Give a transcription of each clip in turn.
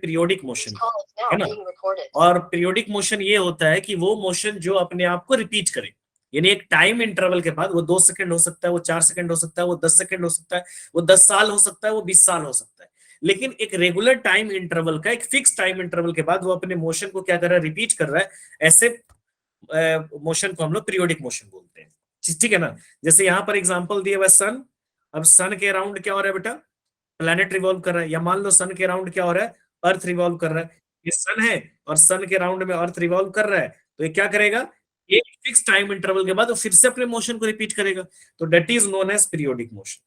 Periodic motion, है ना। और पीरियोडिक मोशन ये होता है कि वो मोशन जो अपने आप को रिपीट करे, यानी एक टाइम इंटरवल के बाद, वो 2 सेकंड हो सकता है, वो 4 सेकंड हो सकता है, वो 10 सेकंड हो सकता है, वो 10 साल हो सकता है, वो 20 साल हो सकता है, लेकिन एक रेगुलर टाइम इंटरवल का, एक फिक्स टाइम इंटरवल के बाद वो अपने मोशन को क्या कर रहा है, रिपीट कर रहा है। ऐसे मोशन को हम लोग पीरियोडिक मोशन बोलते हैं, ठीक है ना। जैसे यहां पर एग्जांपल दिया हुआ सन, अब सन के अराउंड क्या हो रहा है बेटा, प्लेनेट रिवॉल्व कर रहा है, या मान लो सन के अराउंड क्या हो रहा है, अर्थ रिवॉल्व कर रहा है। ये सन है और सन के अराउंड में अर्थ रिवॉल्व कर रहा है, तो ये क्या करेगा, एक फिक्स टाइम इंटरवल के बाद वो फिर से अपने मोशन को रिपीट करेगा, तो that is known as periodic motion.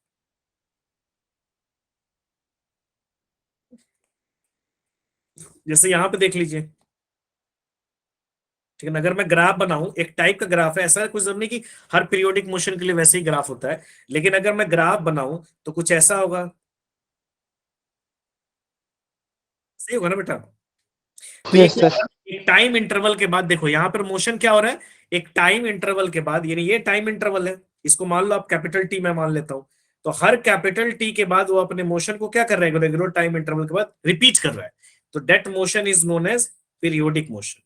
जैसे यहां पे देख लीजिए, ठीक है, अगर मैं ग्राफ बनाऊं, एक टाइप का ग्राफ है, ऐसा कुछ जरूरी नहीं कि हर पीरियोडिक मोशन के लिए वैसे ही ग्राफ होता है, लेकिन अगर मैं ग्राफ बनाऊं तो कुछ ऐसा होगा, सही होगा ना बेटा। तो ये यस क्या सर। होगा? एक टाइम इंटरवल के बाद देखो यहाँ पर मोशन क्या हो रहा है, एक टाइम इंटरवल के बाद, यानी ये टाइम इंटरवल है, इसको मान लो आप कैपिटल टी मैं मान लेता हूं, तो हर कैपिटल टी के बाद वो अपने मोशन को क्या कर रहा है, रेगुलर टाइम इंटरवल के बाद रिपीट कर रहा है, तो that motion is known as periodic motion,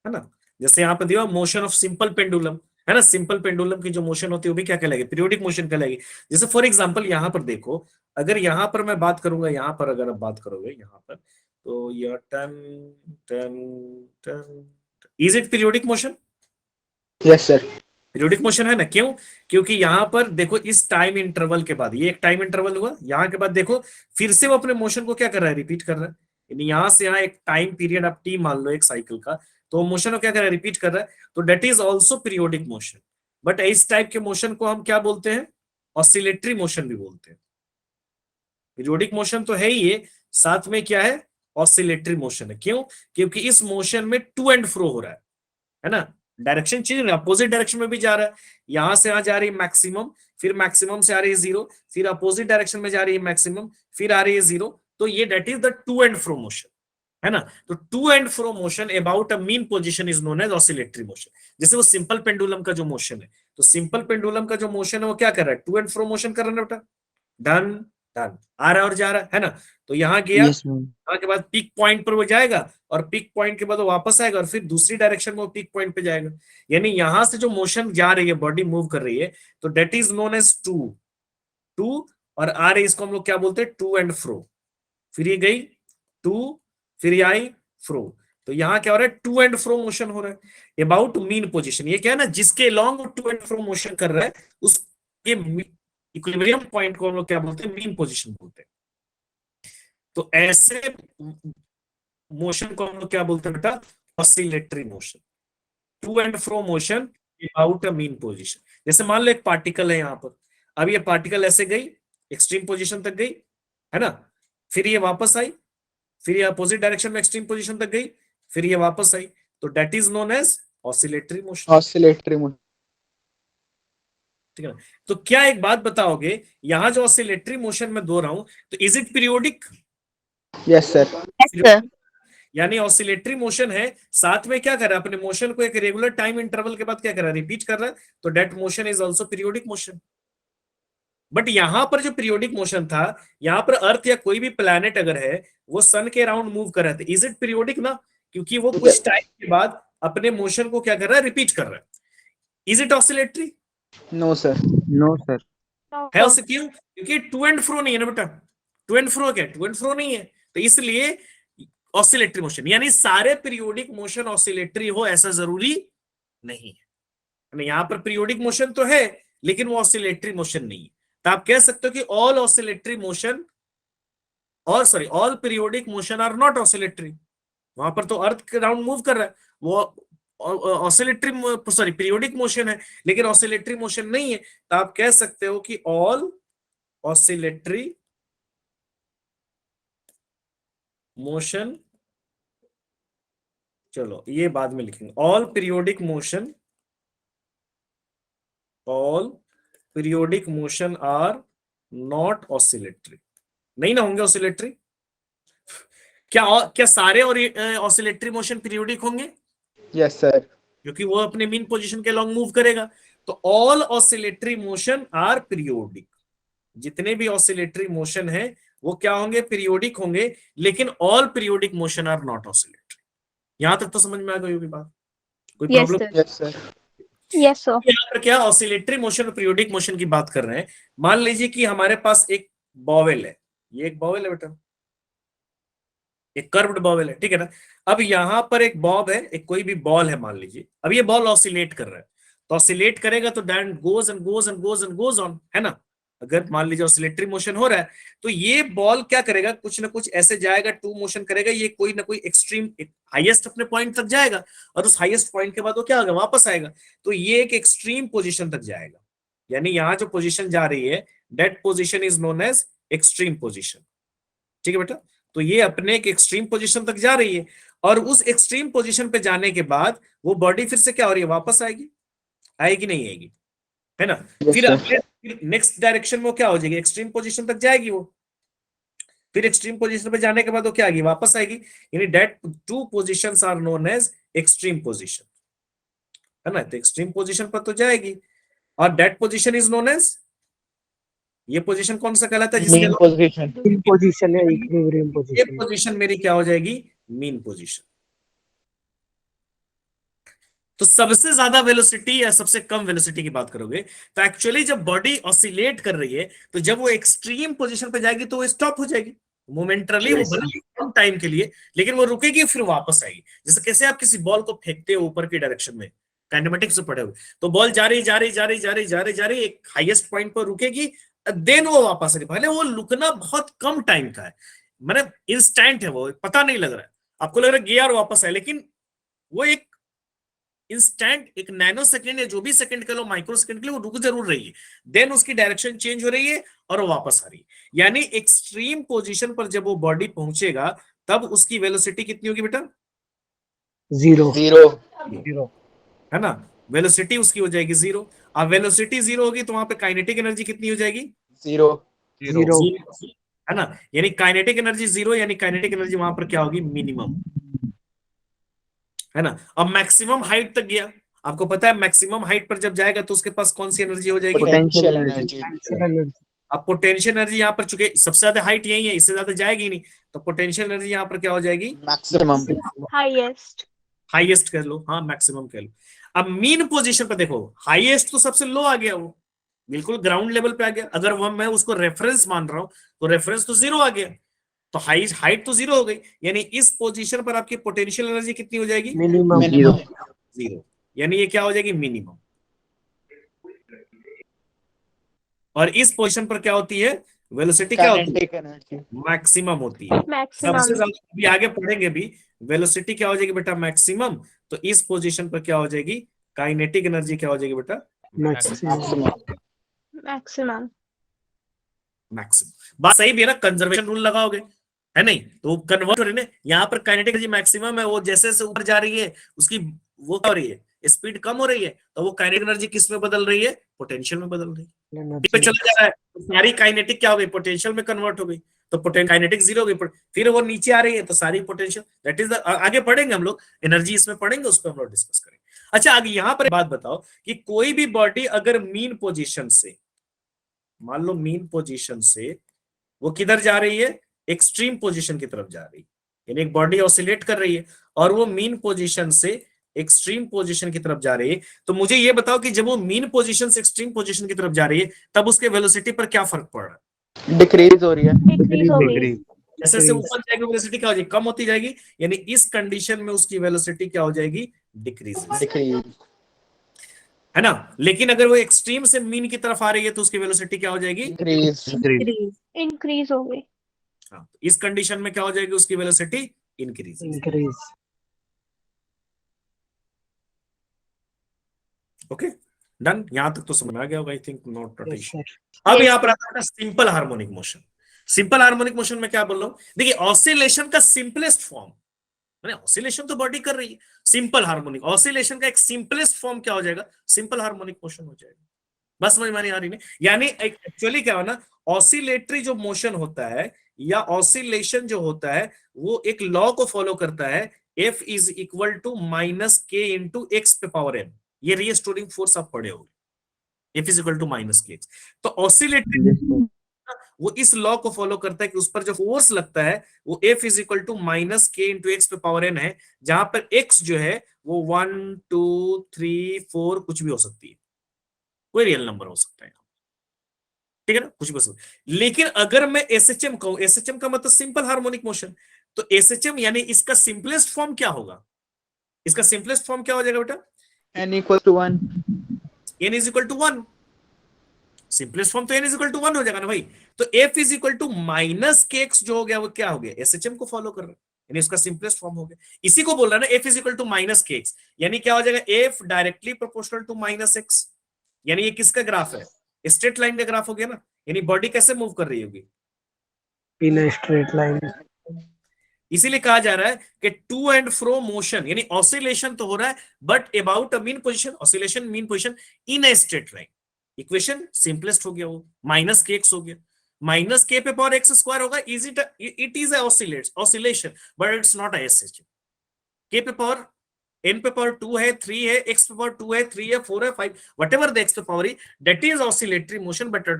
है ना। जैसे यहाँ पे दिया मोशन ऑफ सिंपल पेंडुलम, है ना, सिंपल पेंडुलम की जो मोशन होती है वो भी क्या कहलाएगी, पीरियोडिक मोशन कहलाएगी। जैसे फॉर एग्जांपल यहाँ पर देखो, अगर यहाँ पर मैं बात करूंगा, यहाँ पर अगर आप बात करोगे यहाँ पर, तो यह टन टन टन, is it periodic motion, yes sir. Periodic motion है ना, क्यों, क्योंकि यहाँ पर देखो इस टाइम इंटरवल के बाद, ये एक टाइम इंटरवल हुआ, यहाँ के बाद देखो फिर से वो अपने मोशन को क्या कर रहा है, रिपीट कर रहा है, यानी यहाँ से यहाँ एक टाइम पीरियड आप टी मान लो एक साइकिल का, तो मोशन को क्या कर रहा है, रिपीट कर रहा है, तो that is also periodic motion. But इस टाइप के मोशन को हम क्या बोलते हैं, ऑसिलेटरी मोशन भी बोलते हैं। पीरियोडिक मोशन तो है ही ये, साथ में क्या है, ऑसिलेटरी मोशन है, क्यों, क्योंकि इस मोशन में टू एंड फ्रो हो रहा है ना, डायरेक्शन चेंज, अपोजिट डायरेक्शन में भी जा रहा है, यहां से यहां जा रही है मैक्सिमम, फिर मैक्सिमम से आ रही है जीरो, फिर अपोजिट डायरेक्शन में जा रही है मैक्सिमम, फिर आ रही है जीरो, तो ये that is the to and fro motion, है ना। तो to and fro motion about a mean position is known as oscillatory motion. जैसे वो सिंपल पेंडुलम का जो मोशन है, तो सिंपल पेंडुलम का जो मोशन है वो क्या कर रहा है, टू एंड फ्रो मोशन कर रहा है ना बेटा, डन डन, आ रहा है और जा रहा है ना। तो यहाँ गया, यस मैम। यहाँ के बाद पीक पॉइंट पर वो जाएगा, और पीक पॉइंट के बाद वो वापस आएगा, और फिर दूसरी डायरेक्शन में वो पीक पॉइंट पे जाएगा, यानी यहां से जो मोशन जा रही है, बॉडी मूव कर रही है, तो that is known as to to, और आ रही इसको हम लोग क्या बोलते हैं, टू एंड फ्रो, फिर ये गई टू, फिर ये आई फ्रो, तो यहाँ क्या हो रहा है, टू एंड फ्रो मोशन हो रहा है अबाउट मीन पोजीशन। ये क्या है ना, जिसके along to and fro motion कर रहा है, उसके इक्विलिब्रियम पॉइंट को हम लोग क्या बोलते हैं, मीन पोजीशन बोलते हैं। तो ऐसे मोशन को हम लोग क्या बोलते हैं बेटा, oscillatory motion, to and fro motion about a mean position. जैसे मान लो एक पार्टिकल है यहाँ पर, अब ये पार्टिकल ऐसे गई, एक्सट्रीम पोजीशन तक गई, है ना, फिर ये वापस आई, फिर ये अपोजिट डायरेक्शन में एक्सट्रीम पोजीशन तक गई, फिर ये वापस आई, तो that is known as oscillatory motion, oscillatory motion. ठीक है ना। तो क्या एक बात बताओगे, यहां जो ऑसिलेटरी मोशन में दो रहा हूं, तो is it periodic, yes sir. Yes sir. यानी ऑसिलेटरी मोशन है, साथ में क्या कर रहा है, अपने मोशन को एक रेगुलर टाइम इंटरवल के बाद क्या कर रहा है, रिपीट कर रहा है, तो that motion is also periodic motion. But यहां पर जो पीरियोडिक मोशन था, यहां पर अर्थ या कोई भी प्लैनेट अगर है, वो सन के अराउंड मूव कर रहा था, इज इट पीरियोडिक ना, क्योंकि वो कुछ टाइम के बाद अपने मोशन को क्या कर रहा है, रिपीट कर रहा है। Is it oscillatory, no sir. No sir. है उसे, क्यों, क्योंकि टू एंड फ्रो नहीं है ना बेटा, टू एंड फ्रो क्या, टू एंड फ्रो नहीं है, तो इसलिए ऑसिलेटरी मोशन, यानी सारे पीरियोडिक मोशन ऑसिलेटरी हो ऐसा जरूरी नहीं है। यहां पर पीरियोडिक मोशन तो है, लेकिन वो ऑसिलेटरी मोशन नहीं है, तो आप कह सकते हो कि ऑल ऑसिलेटरी मोशन, और sorry all periodic motion are not oscillatory. वहां पर तो अर्थ के राउंड मूव कर रहा है, वो ऑसिलेटरी सॉरी पीरियोडिक मोशन है, लेकिन ऑसिलेटरी मोशन नहीं है, तो आप कह सकते हो कि ऑल ऑसिलेटरी मोशन, चलो ये बाद में लिखेंगे, all periodic motion, all periodic motion are not oscillatory, नहीं ना होंगे ऑसिलेटरी। क्या सारे और ऑसिलेटरी मोशन पीरियोडिक होंगे, यस सर। क्योंकि वो अपने मीन पोजीशन के लॉन्ग मूव करेगा, तो all oscillatory motion are periodic, जितने भी ऑसिलेटरी मोशन है वो क्या होंगे, पीरियोडिक होंगे, लेकिन all periodic motion are not oscillatory. यहां तक तो समझ में आ गई होगी बात, कोई Yes, problem? sir. Yes, sir. Yes, sir. यहाँ पर क्या ऑसिलेटरी मोशन और पीरियोडिक मोशन की बात कर रहे हैं। मान लीजिए कि हमारे पास एक बॉवेल है, ये एक बॉवेल है बेटा, एक कर्व्ड बॉवेल है, ठीक है ना। अब यहां पर एक बॉब है, एक कोई भी बॉल है मान लीजिए, अब ये बॉल ऑसिलेट कर रहा है, तो ऑसिलेट करेगा तो that goes and goes and goes and goes on, है ना। अगर मान लीजिए ऑसिलेटरी मोशन हो रहा है तो ये बॉल क्या करेगा, कुछ ना कुछ ऐसे जाएगा, टू मोशन करेगा, ये कोई ना कोई एक्सट्रीम हाईएस्ट अपने पॉइंट तक जाएगा, और उस हाईएस्ट पॉइंट के बाद वो क्या होगा, वापस आएगा, तो ये एक एक्सट्रीम पोजीशन तक जाएगा। यानी यहां जो पोजीशन जा रही है, that position is known as extreme position, ठीक है बेटा। तो ये अपने एक एक्सट्रीम पोजीशन तक जा रही है, और उस एक्सट्रीम पोजीशन पे जाने के बाद वो बॉडी फिर से क्या हो रही है, वापस आएगी, आएगी नहीं आएगी, है ना। Yes, फिर sir. अगले नेक्स्ट डायरेक्शन में वो क्या हो जाएगी, एक्सट्रीम पोजीशन तक जाएगी वो, फिर एक्सट्रीम पोजीशन पे जाने के बाद वो क्या आएगी, वापस आएगी। यानी that two positions are known as extreme position, है ना। तो एक्सट्रीम पोजीशन पर तो जाएगी, और that position is known as, ये पोजीशन कौन सा कहलाता है, जिसके Mean position. मीन पोजीशन है, इक्विलिब्रियम ये पोजीशन। पोजीशन मेरी क्या हो जाएगी, मीन पोजीशन। तो सबसे ज्यादा वेलोसिटी या सबसे कम वेलोसिटी की बात करोगे तो एक्चुअली जब बॉडी ऑसिलेट कर रही है, तो जब वो एक्सट्रीम पोजीशन पे जाएगी तो वो स्टॉप हो जाएगी मोमेंटरली, वो भले ही कम टाइम के लिए, लेकिन वो रुकेगी फिर वापस आएगी। जैसे कैसे आप किसी बॉल को फेंकते हो ऊपर की डायरेक्शन में, काइनेमेटिक्स से पढ़े हुए, तो बॉल जा रही जा रही जा रही जा रही जा रही जा रही, एक हाईएस्ट पॉइंट पर रुकेगी, देन वो वापस आएगी। भले वो रुकना बहुत कम टाइम का है, मतलब इंस्टेंट है, वो पता नहीं लग रहा है, आपको लग रहा है गया और वापस आए, लेकिन वो एक इंस्टेंट, एक नैनो सेकंड या जो भी सेकंड कह लो, माइक्रो सेकंड के लिए वो रुक जरूर रही है, देन उसकी डायरेक्शन चेंज हो रही है और वो वापस आ रही है। यानी एक्सट्रीम पोजीशन पर जब वो बॉडी पहुंचेगा तब उसकी वेलोसिटी कितनी होगी बेटा, जीरो। Zero. है ना, वेलोसिटी उसकी हो जाएगी जीरो। अब वेलोसिटी जीरो होगी तो वहां पे काइनेटिक एनर्जी कितनी हो जाएगी, Zero. जीरो। है ना। यानी काइनेटिक एनर्जी जीरो, यानी काइनेटिक एनर्जी वहां पर क्या होगी, मिनिमम, है ना। अब मैक्सिमम हाइट तक गया, आपको पता है मैक्सिमम हाइट पर जब जाएगा तो उसके पास कौन सी एनर्जी हो जाएगी, Potential energy. अब पोटेंशियल एनर्जी यहाँ पर, चुके सबसे ज्यादा हाइट यही है, इससे ज्यादा जाएगी नहीं, तो पोटेंशियल एनर्जी यहाँ पर क्या हो जाएगी, Maximum. Highest. हाईएस्ट कह लो, हाँ मैक्सिमम कह लो। अब मीन पोजीशन पर देखो, हाईएस्ट तो सबसे लो आ गया, वो बिल्कुल ग्राउंड लेवल पे आ गया। अगर वो मैं उसको रेफरेंस मान रहा हूं तो रेफरेंस तो जीरो आ गया, तो हाइट तो जीरो हो गई, यानी इस पोजीशन पर आपकी पोटेंशियल एनर्जी कितनी हो जाएगी, मिनिमम Minimum. जीरो, यानी ये क्या हो जाएगी, मिनिमम। और इस पोजीशन पर क्या होती है, वेलोसिटी क्या होती है, Kinetic energy. मैक्सिमम होती है। सबसे Maximum. ज्यादा अभी आगे पढ़ेंगे भी, वेलोसिटी क्या हो जाएगी बेटा, मैक्सिमम। तो इस पोजीशन पर क्या हो जाएगी, काइनेटिक एनर्जी क्या हो जाएगी बेटा, मैक्सिमम। Maximum. Maximum. मैक्सिमम। बात सही भी है ना, कंजर्वेशन रूल लगाओगे, है नहीं, तो कन्वर्ट हो रही है ना। यहाँ पर काइनेटिक एनर्जी मैक्सिमम है, वो जैसे जैसे ऊपर जा रही है उसकी वो क्या हो रही है, स्पीड कम हो रही है, तो वो काइनेटिक एनर्जी किस में बदल रही है, पोटेंशियल में बदल रही है, पे चला जा रहा है, तो सारी काइनेटिक क्या हो गई, पोटेंशियल में कन्वर्ट हो गई, तो काइनेटिक जीरो हो गई, फिर वो नीचे आ रही है तो सारी पोटेंशियल, दैट इज आगे पढ़ेंगे हम लोग, एनर्जी इसमें पढ़ेंगे, उस पर हम लोग डिस्कस करेंगे। अच्छा आगे यहाँ पर बात बताओ कि कोई भी बॉडी अगर मीन पोजीशन से, मान लो मीन पोजीशन से वो किधर जा रही है, एक्सट्रीम पोजीशन की तरफ जा रही है, यानी एक बॉडी ऑसिलेट कर रही है और वो मीन पोजीशन से एक्सट्रीम पोजीशन की तरफ जा रही है, तो मुझे ये बताओ कि जब वो मीन पोजीशन से एक्सट्रीम पोजीशन की तरफ जा रही है तब उसके वेलोसिटी पर क्या फर्क पड़ रहा है, Decrease हो रही है. Decrease हो गई. जैसे जैसे ऊपर जाएगी वेलोसिटी क्या हो जाएगी, कम होती जाएगी, यानी इस कंडीशन में उसकी वेलोसिटी क्या हो जाएगी, डिक्रीज, Decrease. है ना। लेकिन अगर वो एक्सट्रीम से मीन की तरफ आ रही है तो उसकी वेलोसिटी क्या हो जाएगी, Increase. Increase हो गई. हाँ, तो इस कंडीशन में क्या हो जाएगी, उसकी velocity increase. Increase. Okay done, यहां तक तो समझ आ गया होगा, I think not yes sir. अब Yes, यहाँ पर आता है simple harmonic motion. Simple harmonic motion में क्या बोल रहा हूं, देखिए ऑसिलेशन का सिंपलेस्ट फॉर्म, मैंने ऑसिलेशन तो बॉडी कर रही है, सिंपल हार्मोनिक ऑसिलेशन का एक सिंपलेस्ट फॉर्म क्या हो जाएगा, सिंपल हार्मोनिक मोशन हो जाएगा। बस समझ में आ रही नहीं, यानी एक्चुअली क्या हो ना, ऑसिलेटरी जो मोशन होता है या ऑसिलेशन जो होता है वो एक लॉ को फॉलो करता है, F is equal to minus k into x पे पावर n, ये रीस्टोरिंग फोर्स आप पढ़े होगे, F is equal to minus k x. तो ऑसिलेटरी वो इस लॉ को फॉलो करता है कि उस पर जो फोर्स लगता है वो F is equal to minus k into x पे पावर n है, जहां पर x जो है वो 1 2 3 4 कुछ भी हो सकती है, कोई रियल नंबर हो सकता है, ठीक है ना, कुछ भी हो सकता है। लेकिन अगर मैं SHM कहूं, SHM का मतलब सिंपल हार्मोनिक मोशन, तो SHM यानी इसका सिंपलेस्ट फॉर्म क्या होगा, इसका सिंपलेस्ट फॉर्म क्या हो जाएगा बेटा, n equals to 1. n is equal to 1, simplest form तो n इज इक्वल टू 1 हो जाएगा ना भाई। तो F is equal to minus k x जो हो गया वो क्या हो गया, SHM को फॉलो कर रहा है, यानी उसका सिंपलेस्ट फॉर्म हो गया। इसी को बोल रहा है ना F is equal to minus k x, यानी क्या हो जाएगा, F directly proportional to minus x, यानी ये किसका ग्राफ है, स्ट्रेट लाइन का ग्राफ हो गया ना, यानी बॉडी कैसे मूव कर रही होगी, in a straight line. इसीलिए कहा जा रहा है कि टू एंड फ्रो मोशन, यानी ऑसिलेशन तो हो रहा है but about a mean position, oscillation mean position in a straight line. Equation simplest हो गया, वो माइनस के एक्स हो गया, माइनस के पे पावर एक्स स्क्वायर होगा, it is oscillation but it's not SH. के पे पावर n पे पावर 2 है, 3 है, x पे पावर 2 है, 3 है, 4 है, 5, whatever the x पे पावर है, that is oscillatory motion but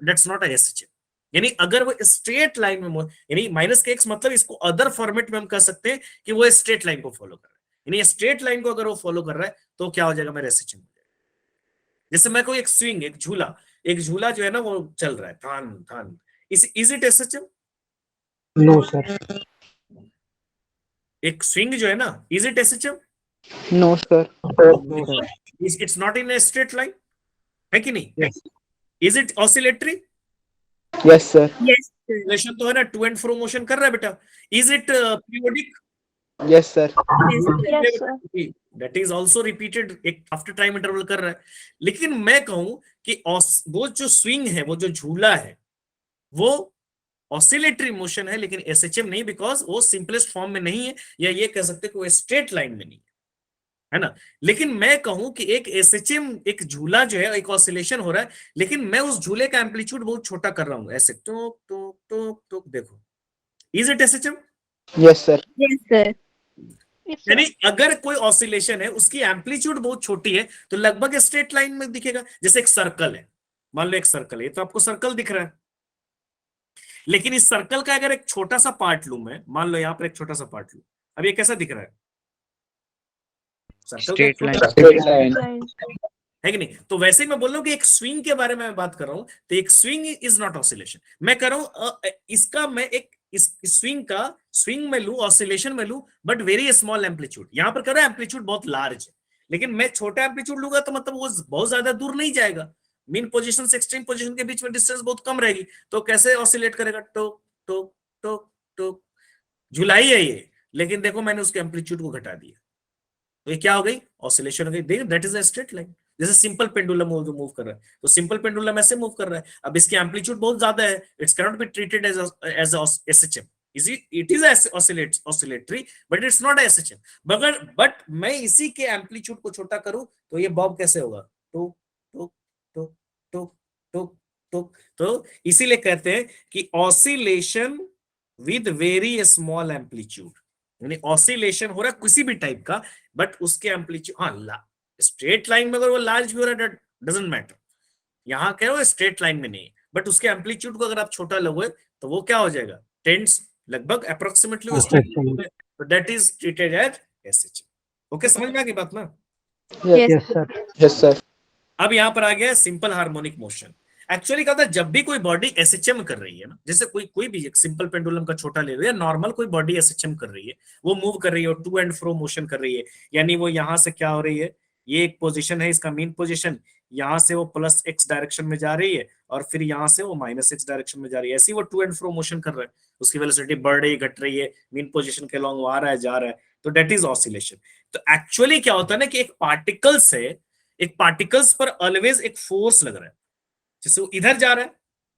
that's not a SHM। यानी अगर वो स्ट्रेट लाइन में यानी माइनस के एक्स मतलब इसको अदर फॉर्मेट में हम कह सकते हैं कि वो स्ट्रेट लाइन को फॉलो कर रहा है, यानी स्ट्रेट लाइन को अगर वो फॉलो कर रहा है तो क्या हो जाएगा, मेरा SHM हो जाएगा। जैसे मैं कोई एक स्विंग, एक झूला जो है ना वो चल रहा है, थान थान, is it SHM? No, sir. एक स्विंग जो है ना, is it SHM? No, sir. No, sir. It's not in a straight line, है कि नहीं? Yes. Is it oscillatory? Yes, sir. Yes, sir. Oscillation तो है ना, टू एंड फ्रो मोशन कर रहा है बेटा। Is it periodic? Yes, sir. Yes, sir. That is also repeated, एक आफ्टर टाइम इंटरवल कर रहा है। लेकिन मैं कहूं कि वो जो स्विंग है, वो जो झूला है, वो ऑसिलेटरी मोशन है लेकिन SHM नहीं, बिकॉज वो सिंपलेस्ट फॉर्म में नहीं है, या ये कह सकते हैं कि वो स्ट्रेट लाइन में नहीं है ना। लेकिन मैं कहूं कि एक SHM, एक झूला जो है, एक ऑसिलेशन हो रहा है, लेकिन मैं उस झूले का एम्पलीट्यूड बहुत छोटा कर रहा हूं, ऐसे टोक टोक टोक टोक, देखो, is it SHM? Yes, sir. Yes, sir. Yes, sir. यानी अगर कोई ऑसिलेशन है, उसकी एम्पलीट्यूड बहुत छोटी है, तो लगभग स्ट्रेट लाइन में दिखेगा। जैसे एक सर्कल है, मान लो एक सर्कल है, तो आपको सर्कल दिख रहा है, लेकिन इस सर्कल का अगर एक छोटा सा पार्ट लूं मैं, मान लो यहां पर एक छोटा सा पार्ट लूं, अब ये कैसा दिख रहा है, सर्कल Straight का line. छोटा- Straight line. Right. है कि नहीं? तो वैसे ही मैं बोल रहा हूं कि एक स्विंग के बारे में मैं बात कर रहा हूं, तो एक स्विंग इज नॉट ऑसिलेशन। मैं कर रहा हूं इसका, मैं एक इस स्विंग में लूं, ऑसिलेशन में लूं, बट वेरी स्मॉल एम्पलीट्यूड। यहां पर कर रहा है एम्पलीट्यूड बहुत लार्ज है, लेकिन मैं छोटा एम्पलीट्यूड लूंगा तो मतलब वो बहुत ज्यादा दूर नहीं जाएगा, मीन पोजीशन से एक्सट्रीम पोजीशन के बीच में डिस्टेंस बहुत कम रहेगी, तो कैसे ऑसिलेट करेगा, टोक टोक टोक टोक, झुलाई है ये, लेकिन देखो मैंने उसके एम्पलीट्यूड को घटा दिया, तो ये क्या हो गई, ऑसिलेशन हो गई। देखो that is a straight line. जैसे सिंपल पेंडुलम मूव कर रहा है, तो सिंपल पेंडुलम ऐसे मूव कर रहा है, अब इसकी एम्पलीट्यूड बहुत ज्यादा है, it's can not be treated as SHM। It is oscillatory but it's not SHM। But मैं इसी के एम्पलीट्यूड को छोटा करूं तो ये बॉब कैसे होगा, तो तो तो तो तो तो इसीलिए कहते हैं कि oscillation with very small amplitude, यानी ऑसिलेशन हो रहा है किसी भी टाइप का, बट उसके एम्पलीट्यूड, हाँ, स्ट्रेट लाइन में अगर वो लार्ज भी हो रहा है डजंट मैटर, यहां कह रहे हो स्ट्रेट लाइन में नहीं, बट उसके एम्पलीट्यूड को अगर आप छोटा लोगे तो वो क्या हो जाएगा, टेंस लगभग अप्रोक्सीमेटली, तो that is treated as SHM। Okay, समझ में आ गई बात ना? Yes, Yes, sir. Yes, sir. अब यहां पर आ गया सिंपल हार्मोनिक मोशन। एक्चुअली क्या होता है, जब भी कोई बॉडी SHM कर रही है ना, जैसे कोई भी एक सिंपल पेंडुलम का छोटा ले लो, या नॉर्मल कोई बॉडी SHM कर रही है, वो मूव कर रही है और टू एंड फ्रो मोशन कर रही है, यानी वो यहां से क्या हो रही है, ये एक पोजीशन है, इसका मीन पोजीशन, यहां से वो प्लस x डायरेक्शन में जा रही है और फिर यहां से वो माइनस x डायरेक्शन में जा रही है, ऐसे ही वो टू एंड फ्रो मोशन कर रहा है, उसकी वेलोसिटी बढ़ रही है घट रही है, मीन पोजीशन के लॉन्ग आ रहा है जा रहा है, तो दैट इज ऑसिलेशन। तो एक्चुअली क्या होता है ना कि एक पार्टिकल्स पर ऑलवेज एक फोर्स लग रहा है, जैसे वो इधर जा रहा है,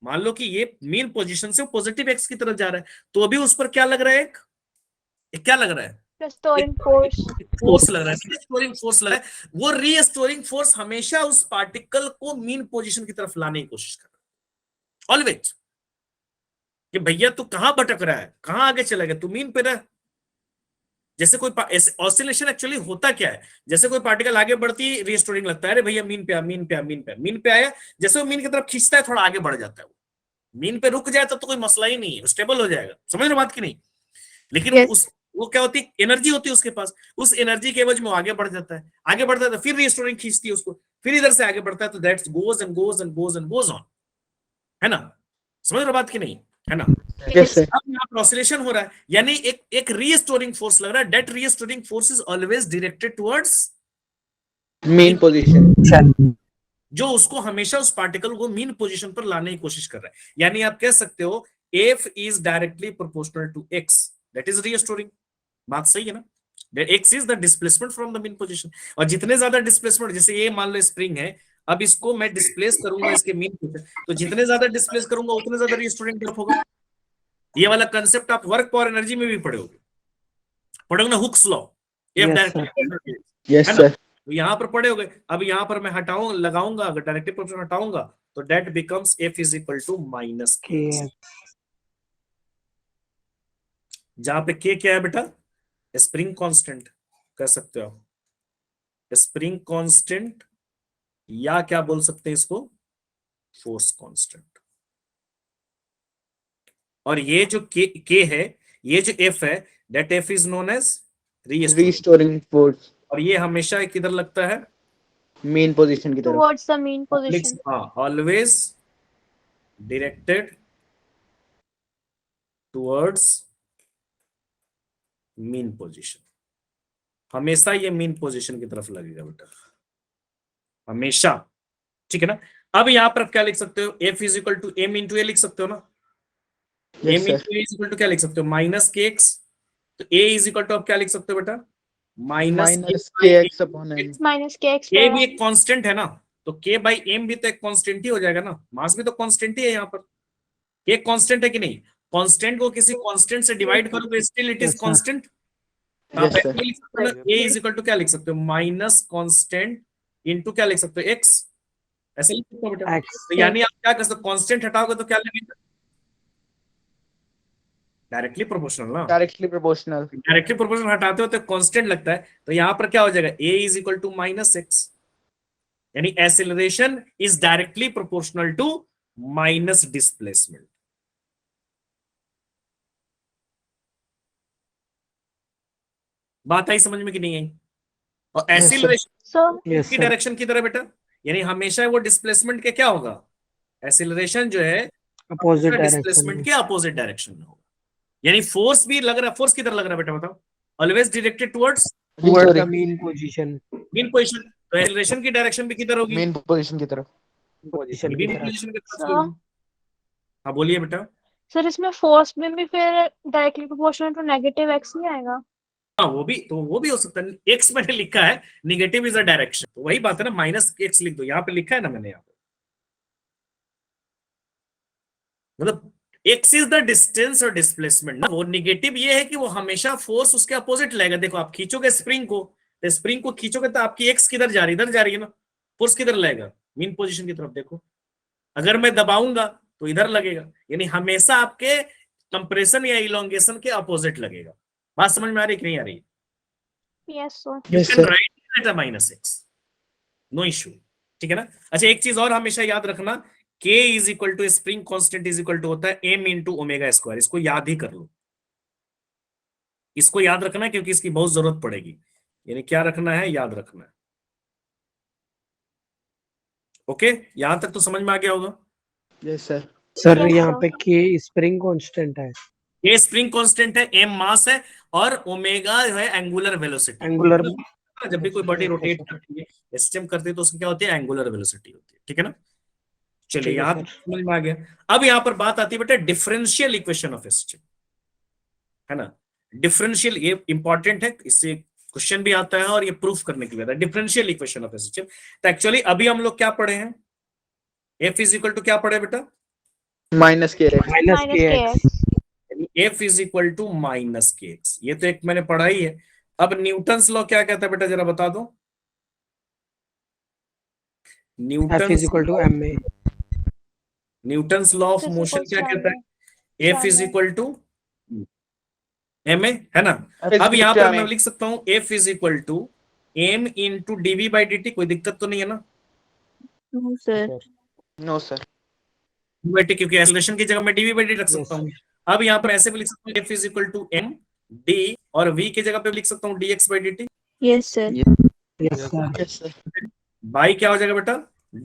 मान लो कि ये मीन पोजीशन से पॉजिटिव एक्स की तरफ जा रहा है, तो अभी उस पर क्या लग रहा है, एक क्या लग रहा है, restoring force. फोर्स लग रहा है, रीस्टोरिंग फोर्स लग रहा है। वो रीस्टोरिंग फोर्स हमेशा उस पार्टिकल को मीन पोजीशन की तरफ लाने की कोशिश कर रहा है, ऑलवेज, कि भैया तू कहां भटक रहा है, कहां आगे चला गया, तू मीन पे रह। जैसे कोई ऑसिलेशन एक्चुअली होता क्या है, जैसे कोई पार्टिकल आगे बढ़ती है, रीस्टोरिंग लगता है, अरे भैया मीन पे आ, मीन पे आ, मीन पे आ, मीन पे आया, जैसे वो मीन की तरफ खींचता है थोड़ा आगे बढ़ जाता है, मीन पे रुक जाए तो कोई मसला ही नहीं है, स्टेबल हो जाएगा। समझ रहे हो बात की नहीं? लेकिन Yes. उस वो क्या होती है, एनर्जी होती है उसके पास, उस एनर्जी के एवज में वो आगे बढ़ जाता है, आगे बढ़ता है तो फिर रिस्टोरिंग खींचती है उसको, फिर इधर से आगे बढ़ता है, तो that's goes and goes and goes and goes on, है ना? समझ रहे हो बात की नहीं, है ना? Yes, sir. अब यहाँ पर ऑसिलेशन हो रहा है, यानी एक रीस्टोरिंग फोर्स लग रहा है। That restoring force is always directed towards Mean position. जो उसको हमेशा उस पार्टिकल को मीन पोजीशन पर लाने की कोशिश कर रहा है। यानी आप कह सकते हो F is directly proportional to X, that is restoring. बात सही है ना? X is the displacement from the mean position, और जितने ज्यादा डिस्प्लेसमेंट, जैसे ये मान लो स्प्रिंग है, अब इसको मैं डिस्प्लेस करूंगा इसके मीन पोजीशन, तो जितने ज्यादा डिस्प्लेस करूंगा उतने ज्यादा रीस्टोरिंग ड्रॉप होगा। ये वाला कंसेप्ट आप वर्क पावर एनर्जी में भी पढ़ोगे ना, Hooke's law, F Yes, directly, Yes, है ना? sir. तो यहाँ पर पड़े हो गए। अब यहाँ पर मैं लगाऊंगा, अगर डायरेक्टिव प्रोपोर्शन हटाऊंगा तो that becomes F is equal to minus K। KX. जहां पे K क्या है बेटा? स्प्रिंग कांस्टेंट कह सकते हो आप, स्प्रिंग कांस्टेंट, या क्या बोल सकते हैं इसको, फोर्स कांस्टेंट। और ये जो K है, ये जो F है, that F is known as restoring, Restoring force. और ये हमेशा किधर लगता है? Mean position की तरफ. Towards the mean position. हाँ, always directed towards mean position, हमेशा ये मीन पोजीशन की तरफ लगेगा बेटा, हमेशा। ठीक है ना? अब यहां पर आप क्या लिख सकते हो? F is equal to M into a लिख सकते हो ना? Yes, M sir. Into a is equal to क्या लिख सकते हो? Minus KX। तो A इज इक्वल टू आप क्या लिख सकते हो बेटा? Minus Minus KX upon M. Minus kx K by भी एक कांस्टेंट है ना, तो K बाई M भी तो एक कांस्टेंट ही हो जाएगा ना, मास भी तो कांस्टेंट ही है यहाँ पर। K कांस्टेंट है कि नहीं? कांस्टेंट को किसी कांस्टेंट से डिवाइड करोगे still it is Yes, sir. Constant. तो आप Yes, sir. ऐसे लिख सकते हो ना, A इज इक्वल टू क्या लिख सकते हो? माइनस कांस्टेंट इंटू क्या लिख सकते हो? X। ऐसे लिख सकते हो बेटा। X. तो यानी आप क्या कर सकते हो? कांस्टेंट हटाओगे तो क्या लगेगा? डायरेक्टली प्रोपोर्शनल ना। Directly proportional. डायरेक्टली प्रोपोर्शनल हटाते हो तो कांस्टेंट लगता है, तो यहां पर क्या हो जाएगा? A is equal to minus X, यानी acceleration is directly proportional to minus displacement. बात आई समझ में कि नहीं आई? और एक्सेलरेशन so Yes, की sir. डायरेक्शन की तरह बेटा, यानी हमेशा वो डिस्प्लेसमेंट के क्या होगा? एक्सेलरेशन जो है Opposite डिस्प्लेसमेंट direction. के अपोजिट डायरेक्शन में होगा। यानी फोर्स भी लग रहा है, फोर्स किधर लग रहा है बेटा बताओ? Always directed towards Towards the Restoring. mean position. Mean position, तो एक्सेलरेशन की डायरेक्शन भी किधर होगी? Mean position की तरफ. Position मीन की तरफ. पोजीशन की तरफ so होगी। हाँ बोलिए बेटा। सर इसमें फोर्स में भी फिर directly proportional to negative x नहीं आएगा? हाँ वो भी हो सकता है। एक्स मैंने लिखा है, निगेटिव इज अ डायरेक्शन, तो वही बात है ना, माइनस एक्स लिख दो, यहाँ पे लिखा है ना मैंने, यहाँ पे मतलब एक्स इज द डिस्टेंस और डिस्प्लेसमेंट ना। वो निगेटिव ये है कि वो हमेशा फोर्स उसके अपोजिट लाएगा। देखो आप खींचोगे स्प्रिंग को, तो स्प्रिंग को खींचोगे तो आपकी एक्स किधर जा रही है? इधर जा रही है ना। फोर्स किधर लाएगा? मीन पोजीशन की तरफ। देखो अगर मैं दबाऊंगा तो इधर लगेगा, यानी हमेशा आपके कंप्रेशन या इलोंगेशन के अपोजिट लगेगा। बात समझ में आ रही है कि नहीं आ रही है? yes sir. You Yes, can sir. write it as minus x, no issue। ठीक है ना? अच्छा एक चीज और हमेशा याद रखना, K is equal to spring constant is equal to होता है M इंटू ओमेगा स्क्वायर। इसको याद ही कर लो, इसको याद रखना क्योंकि इसकी बहुत जरूरत पड़ेगी। यानी क्या रखना है? याद रखना है। ओके, यहां तक तो समझ में आ गया होगा। Yes, sir. Sir, Yes, यहाँ sir. पे K spring constant है. K स्प्रिंग कांस्टेंट है, M मास है, और ओमेगा है एंगुलर वेलोसिटी। Angular. जब भी कोई बॉडी रोटेट Yes, करती है, सिस्टम करती है, तो उसकी क्या होती है? एंगुलर वेलोसिटी होती है। ठीक है ना? चलिए ठीक है, यहां सर. तक समझ में आ गया। अब यहां पर बात आती है बेटा डिफरेंशियल इक्वेशन ऑफ सिस्टम, है ना? डिफरेंशियल ये इंपॉर्टेंट है, इससे क्वेश्चन भी आता है और ये प्रूफ करने के लिए आता है। डिफरेंशियल इक्वेशन ऑफ सिस्टम, तो एक्चुअली अभी हम लोग क्या पढ़े हैं? F इज इक्वल टू क्या पढ़े बेटा? Minus KX. Minus Minus KX. kx. F is equal to minus KX, ये तो एक मैंने पढ़ा ही है। अब न्यूटन्स लॉ क्या कहता है बेटा, जरा बता दो। F is Newton's equal to MA. Newton's law of motion क्या कहता है? F is equal to ma, है ना? अब यहां पर मैं लिख सकता हूं F is equal to M into dv/dt। कोई दिक्कत तो नहीं है ना? No sir. No, sir. बेटे, क्योंकि एक्सेलरेशन की जगह मैं dv बाई dt रख Yes, सकता हूँ। sir. अब यहाँ पर ऐसे भी लिख सकता हूँ f is equal to m d, और v की जगह पे लिख सकता हूँ dx by dt। Yes, sir. Yes, sir. Yes, sir. By क्या हो जाएगा बेटा,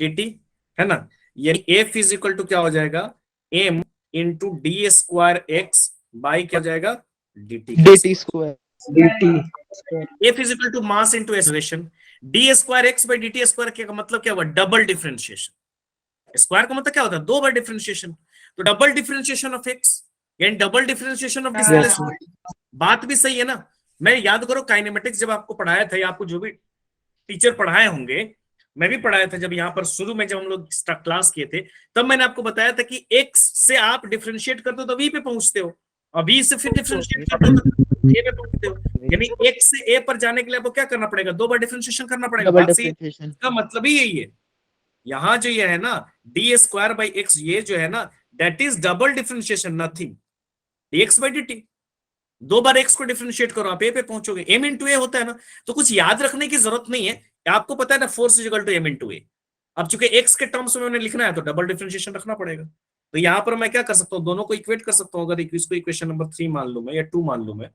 dt, है ना। यानी f इज इक्वल टू क्या हो जाएगा, m into d square x by क्या हो जाएगा, dt। DT square. dt. f is equal to mass into acceleration, d square x by dt square का मतलब क्या हुआ, डबल डिफरेंशिएशन। स्क्वायर का मतलब क्या होता है, दो बार डिफरेंशिएशन, तो डबल डिफरेंशिएशन ऑफ एक्स यानी double differentiation of Yes, sir. बात भी सही है ना। मैं याद करो काइनेमेटिक्स जब आपको पढ़ाया था, या आपको जो भी टीचर पढ़ाए होंगे, मैं भी पढ़ाया था जब यहाँ पर शुरू में जब हम लोग क्लास किए थे, तब मैंने आपको बताया था कि x से आप डिफरेंशिएट करते हो तो v पे पहुंचते हो, और v से फिर डिफरेंशिएट करते हो तो a पे पहुंचते हो। यानी x से a पर जाने के लिए आपको क्या करना पड़ेगा, दो बार डिफरेंशिएशन करना पड़ेगा। Double बात सही है? differentiation. इसका मतलब ही यही है। यहाँ जो ये है ना डी स्क्वायर बाई एक्स, ये जो है ना that is double differentiation, nothing dx by dt। दो बार x को डिफरेंशिएट करो, आप a पे पहुंचोगे। m इंटू ए होता है ना, तो कुछ याद रखने की जरूरत नहीं है, आपको पता है ना force is equal to m into a. अब चूंकि x के टर्म्स में मैंने लिखना है तो डबल डिफरेंशिएशन रखना पड़ेगा। तो यहां पर मैं क्या कर सकता हूं, दोनों को इक्वेट कर सकता हूं। अगर इसको इक्वेशन नंबर 3 मान लूं मैं या 2 मान लूं मैं,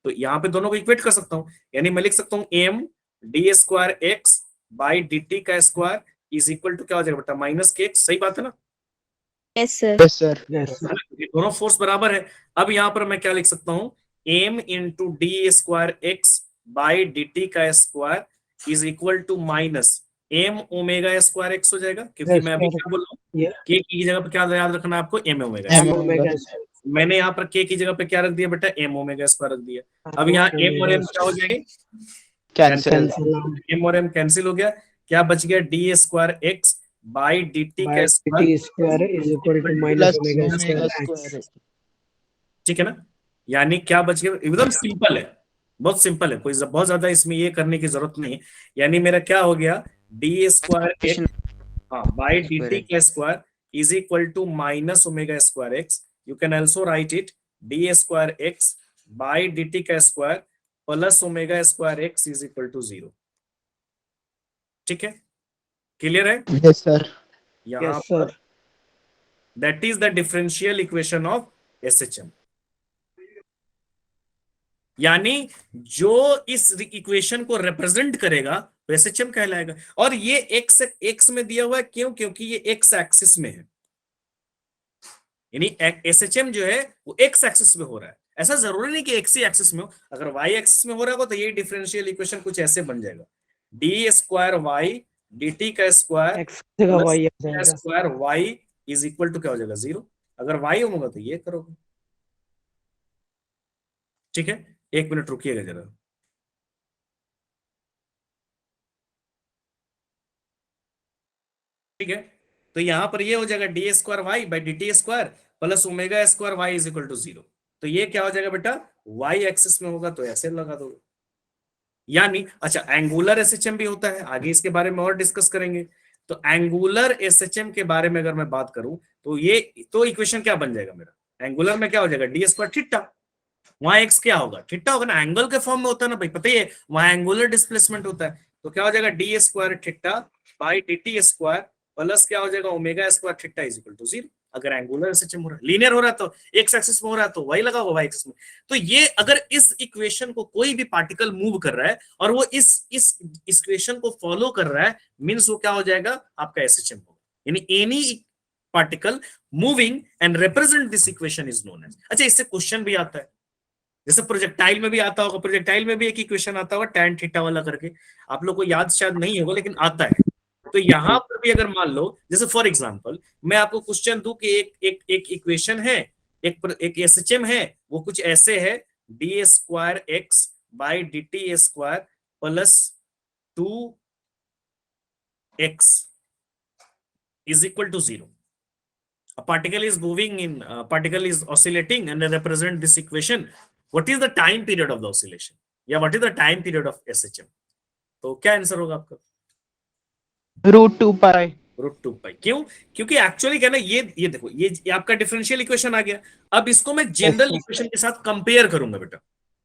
तो यहाँ पे दोनों को इक्वेट कर सकता हूं। यानी मैं लिख सकता हूँ m D square x by d t का स्क्वायर इज इक्वल टू क्या हो जाएगा बेटा, माइनस के एक्स। सही बात है ना, Yes, sir. Yes, sir. Yes, sir. ये दोनों फोर्स बराबर है। अब यहाँ पर मैं क्या लिख सकता हूँ, m into d square x by d t का square is equal to minus m omega square x हो जाएगा, क्योंकि Yes, मैं अभी sir. क्या बोल रहा हूँ, Yeah. k की जगह पे क्या याद रखना है आपको, m omega M square. Omega. Omega square. मैंने यहाँ पर k की जगह पे क्या रख दिया बेटा, m ओमेगा स्क्वायर रख दिया। अब यहाँ m और m क्या हो जाएंगे, Cancel. Cancel out. m और m कैंसिल हो गया, क्या बच गया, d square x by d T By का square, t square is equal to minus Plus omega omega square. square. ठीक है ना। यानी क्या बच गया, एकदम सिंपल है, बहुत सिंपल है, कोई बहुत ज्यादा इसमें ये करने की जरूरत नहीं है। यानी मेरा क्या हो गया, d square x by d t का square is equal to minus omega square x. You can also write it d square x by d t का square plus omega square x is equal to 0। ठीक है, clear है। Yes, sir. यहाँ Yes, sir. That is the differential equation of SHM. यानी जो इस equation को represent करेगा वो एसएचएम कहलाएगा। और ये एक्स में दिया हुआ है, क्यों, क्योंकि ये एक्स एक्सिस में है। यानी एसएचएम जो है वो एक्स एक्सिस में हो रहा है। ऐसा जरूरी नहीं कि एक्स ही एक्सिस में हो, अगर वाई एक्सिस में हो रहा होगा तो ये डिफरेंशियल इक्वेशन कुछ ऐसे बन जाएगा, d square y d t का स्क्वायर X जगह y आ जाएगा. Square y is equal to क्या हो जाएगा, 0। अगर वाई होगा तो ये करोगे। ठीक है, एक मिनट रुकिएगा जरा। ठीक है, तो यहां पर ये हो जाएगा d square y by d t square plus omega square y is equal to 0। तो ये क्या हो जाएगा बेटा, वाई एक्सिस में होगा तो ऐसे लगा दोगे। यानी अच्छा, एंगुलर एसएचएम भी होता है, आगे इसके बारे में और डिस्कस करेंगे। तो एंगुलर एसएचएम के बारे में अगर मैं बात करूं तो ये तो इक्वेशन क्या बन जाएगा मेरा, एंगुलर में क्या हो जाएगा, डी स्क्वायर थीटा, वहां एक्स क्या होगा, थीटा होगा ना, एंगल के फॉर्म में होता है ना भाई, पता ही है, वहां एंगुलर डिस्प्लेसमेंट होता है। तो क्या हो जाएगा, d square theta by d t square plus क्या हो जाएगा, omega square theta is equal to 0। अगर एंगुलर एसएचएम हो रहा है, लीनियर हो रहा है तो एक्स एक्सिस में हो रहा है तो वही लगा होगा वाई एक्सिस में। तो ये अगर इस इक्वेशन को कोई भी पार्टिकल मूव कर रहा है और वो इस इक्वेशन को फॉलो कर रहा है, मींस वो क्या हो जाएगा, आपका एसएचएम होगा। यानी any particle moving and represent this equation is known as. अच्छा, इससे क्वेश्चन भी आता है, जैसे प्रोजेक्टाइल में भी आता होगा, प्रोजेक्टाइल में भी एक इक्वेशन आता होगा tan थीटा वाला करके, आप लोग को याद शायद नहीं होगा लेकिन आता है। तो यहां पर भी अगर मान लो, जैसे फॉर एग्जांपल मैं आपको क्वेश्चन दूं कि एक इक्वेशन है, एक एसएचएम है, वो कुछ ऐसे है, d square x by d t square plus 2x is equal to 0। A particle is moving in, particle is oscillating and represent this equation. What is the time period of the oscillation? या what is the time period of SHM? तो क्या answer होगा आपका, √2 pi. √2 पाई। क्यों, क्योंकि actually क्या ना, ये देखो, ये आपका डिफरेंशियल इक्वेशन आ गया। अब इसको मैं जनरल इक्वेशन के साथ कंपेयर करूंगा बेटा,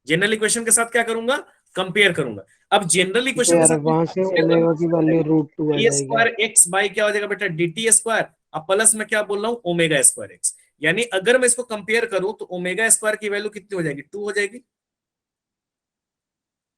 जनरल इक्वेशन के साथ क्या करूंगा, कंपेयर करूंगा। अब जनरल इक्वेशन के यार साथ वहां से ओमेगा की वैल्यू √2 आ डी जाएगी. स्क्वायर एक्स बाई क्या हो जाएगा बेटा, डी टी स्क्वायर अब प्लस में क्या बोल रहा हूँ, ओमेगा स्क्वायर एक्स। यानी अगर मैं इसको कंपेयर करूं तो ओमेगा स्क्वायर की वैल्यू कितनी हो जाएगी, 2 हो जाएगी।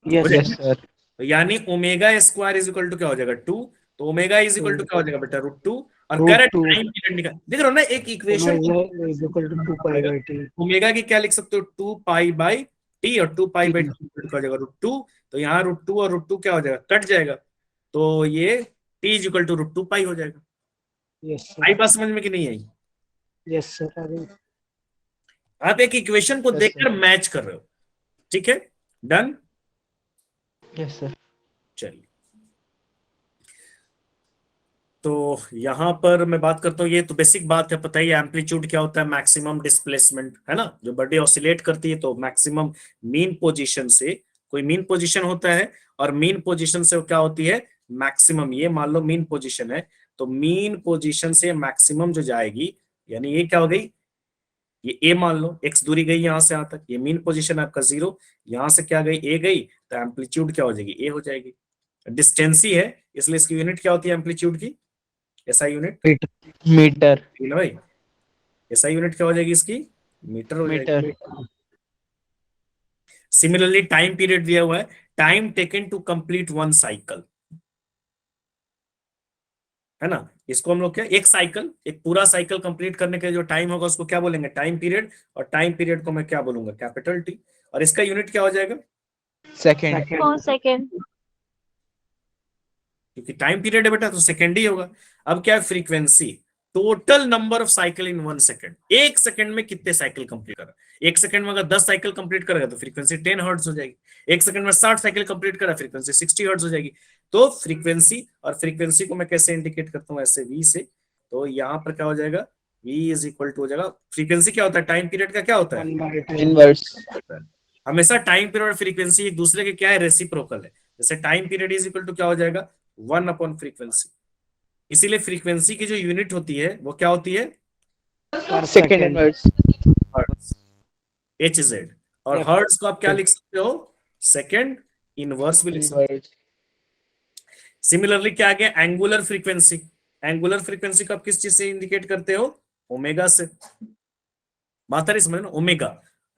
Yes, हो Yes, जाएगी। sir. तो यानी omega square is equal to क्या हो जाएगा, 2। तो ओमेगा इज इक्वल टू क्या हो जाएगा बेटा, √2। और Root करेक्ट 2. टाइम पीरियड निकाल, देख रहे हो ना एक equation. Omega is equal to 2 pi by t. Omega की क्या लिख सकते हो, 2 पाई बाई टी, और 2 पाई बाई T. टी हो जाएगा √2। तो यहाँ √2 और √2 क्या हो जाएगा, कट जाएगा। तो ये टी इज इक्वल टू √2 पाई हो जाएगा। Yes, sir. आई बात समझ में कि नहीं आई? Yes, sir. I will. आप एक इक्वेशन को Yes, देखकर sir. मैच कर रहे हो, ठीक है, डन। Yes, sir. चलिए, तो यहां पर मैं बात करता हूँ, ये तो बेसिक बात है, पता ही एम्पलीट्यूड क्या होता है, मैक्सिमम डिस्प्लेसमेंट, है ना। जो बॉडी ऑसिलेट करती है तो मैक्सिमम मीन पोजीशन से, कोई मीन पोजीशन होता है और मीन पोजीशन से क्या होती है, मैक्सिमम। ये मान लो मीन पोजीशन है, तो मीन पोजीशन से मैक्सिमम जो जाएगी, यानी ये क्या हो गई, ये ए मान लो, एक्स दूरी गई यहां से यहां तक, ये मीन पोजीशन है आपका 0, यहां से क्या गई, ए गई, तो एम्पलीट्यूड क्या हो जाएगी, ए हो जाएगी। डिस्टेंस ही है, इसलिए इसकी यूनिट क्या होती है एम्पलीट्यूड की, एसआई यूनिट, Meter. ठीक है भाई। एसआई यूनिट क्या हो जाएगी इसकी, मीटर हो जाएगी। Meter. सिमिलरली टाइम पीरियड दिया हुआ है, time taken to complete 1 cycle, है ना। इसको हम लोग क्या, एक साइकिल, एक पूरा साइकिल कंप्लीट करने के जो टाइम होगा उसको क्या बोलेंगे, टाइम पीरियड। और टाइम पीरियड को मैं क्या बोलूंगा, कैपिटल टी। और इसका यूनिट क्या हो जाएगा, Second. Second. 4 सेकेंड। क्योंकि टाइम पीरियड है बेटा तो सेकेंड ही होगा। अब क्या है, frequency, total number of cycle in 1 second, 1 second में कितने साइकिल कंप्लीट करा। 1 सेकंड में अगर 10 साइकिल कंप्लीट करेगा तो फ्रीक्वेंसी 10 हर्ट्ज हो जाएगी। 1 सेकंड में 60 साइकिल कंप्लीट करा, फ्रीक्वेंसी 60 हर्ट्ज हो जाएगी। तो फ्रीक्वेंसी, और फ्रीक्वेंसी को मैं कैसे इंडिकेट करता हूं, ऐसे v से। तो यहां पर क्या हो जाएगा, v इज इक्वल टू हो जाएगा, फ्रीक्वेंसी क्या होता है, टाइम पीरियड का क्या होता है, 1 by 2. Inverse. हमेशा टाइम पीरियड और फ्रीक्वेंसी एक दूसरे के क्या है, रेसिप्रोकल है। जैसे time period is equal to क्या हो जाएगा, 1 अपॉन फ्रीक्वेंसी। इसीलिए फ्रीक्वेंसी की जो यूनिट होती है वो क्या होती है, Per Second second. inverse. Hertz, HZ। और Yep. हर्ट्ज को आप क्या लिख सकते हो, सेकंड इनवर्स भी लिख सकते हो। Inverse. सिमिलरली क्या आ गया, एंगुलर फ्रीक्वेंसी। एंगुलर फ्रीक्वेंसी को आप किस चीज से इंडिकेट करते हो, ओमेगा से। बात आ रही समझ ना, ओमेगा,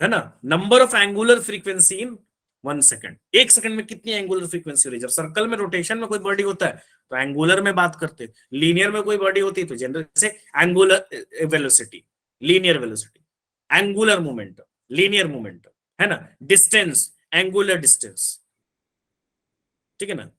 है ना। Number of angular frequency in 1 second, 1 second में कितनी एंगुलर फ्रीक्वेंसी हो रही है। जब सर्कल में रोटेशन में कोई बॉडी होता है तो एंगुलर में बात करते हैं, लीनियर में कोई बॉडी होती है तो जनरल से angular velocity, linear velocity, angular momentum, linear momentum, है ना। डिस्टेंस, एंगुलर डिस्टेंस, ठीक है ना।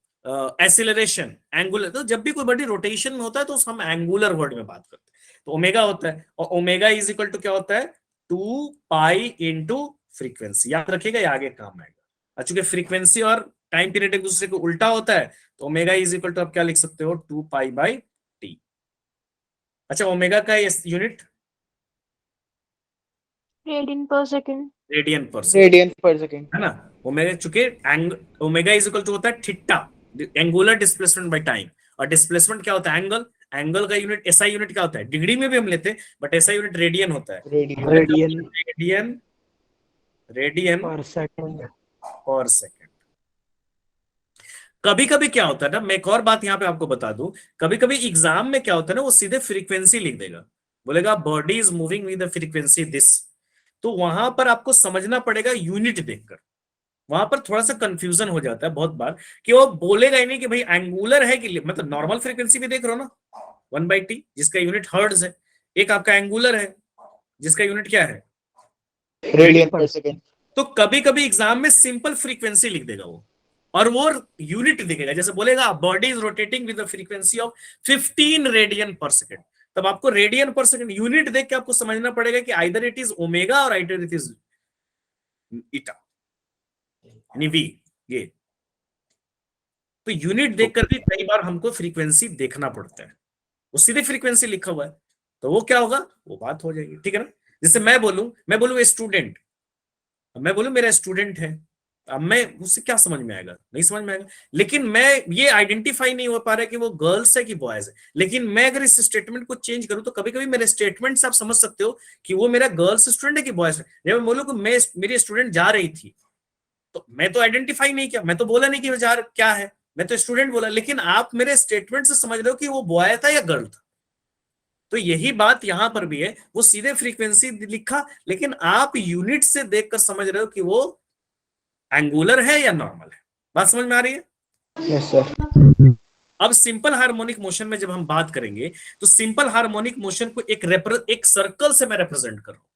Acceleration, angular. तो जब भी कोई बॉडी रोटेशन में होता है तो हम एंगुलर वर्ड में बात करते हैं, तो ओमेगा होता है। और ओमेगा इज इक्वल टू क्या होता है, 2 पाई इंटू फ्रीक्वेंसी। याद रखिएगा, ये आगे काम आएगा। चूंकि फ्रीक्वेंसी और टाइम पीरियड एक दूसरे को उल्टा होता है, तो ओमेगा इज इक्वल टू आप क्या लिख सकते हो, 2 पाई बाई टी। अच्छा, ओमेगा का यूनिट रेडियन पर सेकेंड। रेडियन पर सेकंड, Radian per second. है ना। ओमेगा, चूंकि ओमेगा इज इक्वल टू होता है theta, angular displacement by time. और डिस्प्लेसमेंट क्या होता है, एंगल। एंगल का यूनिट एसआई यूनिट क्या होता है, डिग्री में भी हम लेते हैं, बट एसआई यूनिट रेडियन होता है। Radian. Radian radian, radian per second. पर सेकंड। कभी कभी क्या होता है ना, मैं एक और बात यहां पे आपको बता दूं, कभी कभी एग्जाम में क्या होता है ना, वो सीधे फ्रीक्वेंसी लिख देगा, बोलेगा body is moving with the frequency this. तो वहां पर आपको समझना पड़ेगा यूनिट देखकर। वहां पर थोड़ा सा कंफ्यूजन हो जाता है बहुत बार, कि वो बोलेगा ही नहीं कि भाई एंगुलर है कि, मतलब नॉर्मल फ्रीक्वेंसी भी देख रहे हो ना, 1/t जिसका यूनिट हर्ट्ज है, एक आपका एंगुलर है जिसका यूनिट क्या है, Radian per second. तो कभी कभी एग्जाम में सिंपल फ्रीक्वेंसी लिख देगा वो, और वो यूनिट दिखेगा। जैसे बोलेगा body is rotating with the frequency of 15 radian पर सेकंड, तब आपको रेडियन पर सेकंड यूनिट देख के आपको समझना पड़ेगा कि आइदर इट इज ओमेगा और आइदर इट इज ईटा, यानी वी। ये तो यूनिट देखकर भी कई बार हमको फ्रीक्वेंसी देखना पड़ता है, वो सीधे फ्रीक्वेंसी लिखा हुआ है, तो वो क्या होगा, वो बात हो जाएगी, ठीक है ना। जैसे मैं बोलूं स्टूडेंट, मैं बोलूं मेरा स्टूडेंट है, अब मैं उससे क्या समझ में आएगा, नहीं समझ में आएगा। लेकिन मैं ये आइडेंटिफाई नहीं हो पा रहा है कि वो गर्ल्स है कि बॉयज है। लेकिन मैं अगर इस स्टेटमेंट को चेंज करूं तो कभी कभी मेरे स्टेटमेंट से आप समझ सकते हो कि वो मेरा गर्ल्स स्टूडेंट है कि बॉयज है। जब मैं बोलूं कि मैं मेरी स्टूडेंट जा रही थी, तो मैं तो आइडेंटिफाई नहीं किया, मैं तो बोला नहीं कि वो जा क्या है, मैं तो स्टूडेंट बोला। लेकिन आप मेरे स्टेटमेंट से समझ रहे हो कि वो बॉय था या गर्ल था। तो यही बात यहां पर भी है, वो सीधे फ्रीक्वेंसी लिखा, लेकिन आप यूनिट से देखकर समझ रहे हो कि वो एंगुलर है या नॉर्मल है। बात समझ में आ रही है? Yes, sir. अब सिंपल हार्मोनिक मोशन में जब हम बात करेंगे, तो सिंपल हार्मोनिक मोशन को एक सर्कल से मैं रिप्रेजेंट कर रहा हूं,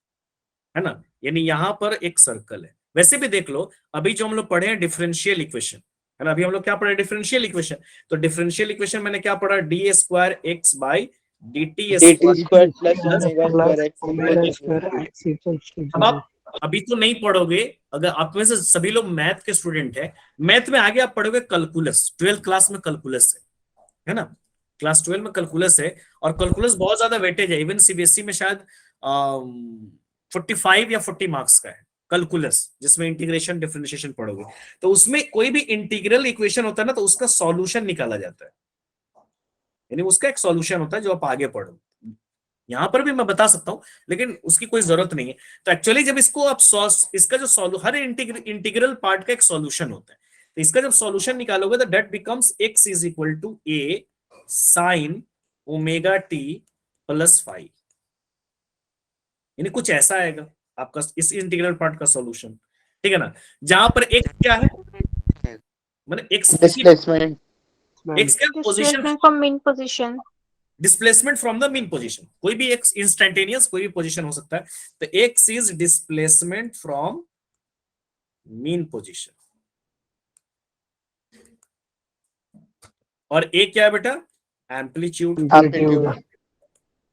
है ना, यानी यहां पर एक सर्कल है। वैसे भी देख लो, अभी जो हम लोग पढ़े हैं डिफरेंशियल इक्वेशन, है ना, अभी हम लोग क्या पढ़े, डिफरेंशियल इक्वेशन। तो डिफरेंशियल इक्वेशन मैंने क्या पढ़ा, D square x by d T dt square plus plus. omega square x omega equals square to x equals to अब 0. आप अभी तो नहीं पढ़ोगे, अगर आप में से सभी लोग मैथ के स्टूडेंट हैं, मैथ में आगे आप पढ़ोगे कैलकुलस, 12th क्लास में कैलकुलस है ना, क्लास 12 में कैलकुलस है, और कैलकुलस बहुत ज्यादा वेटेज है, इवन सीबीएसई में शायद 45 या 40 मार्क्स का है कैलकुलस, जिसमें इंटीग्रेशन डिफरेंशिएशन पढ़ोगे। तो उसमें कोई भी इंटीग्रल इक्वेशन होता है ना, तो उसका सॉल्यूशन निकाला जाता है, यानी उसका एक सॉल्यूशन होता है जो आप आगे पढ़ो। यहां पर भी मैं बता सकता हूं, लेकिन उसकी कोई जरूरत नहीं है। तो एक्चुअली जब इसको आप इसका जो हर इंटीग्रल पार्ट का एक सॉल्यूशन होता है, तो इसका जब सॉल्यूशन निकालोगे तो that becomes x is equal to a sine omega t plus five, यानी कुछ ऐसा आएगा आपका इस इंटीग्रल पार्ट का सॉल्यूशन, ठीक है ना, जहां पर x क्या है, मतलब x displacement. x क्या position, Displacement from mean position. Displacement from the mean position, कोई भी एक इंस्टेंटेनियस कोई भी पोजीशन हो सकता है, तो x is displacement from mean position, और ए क्या है बेटा, एम्पलीट्यूड Amplitude.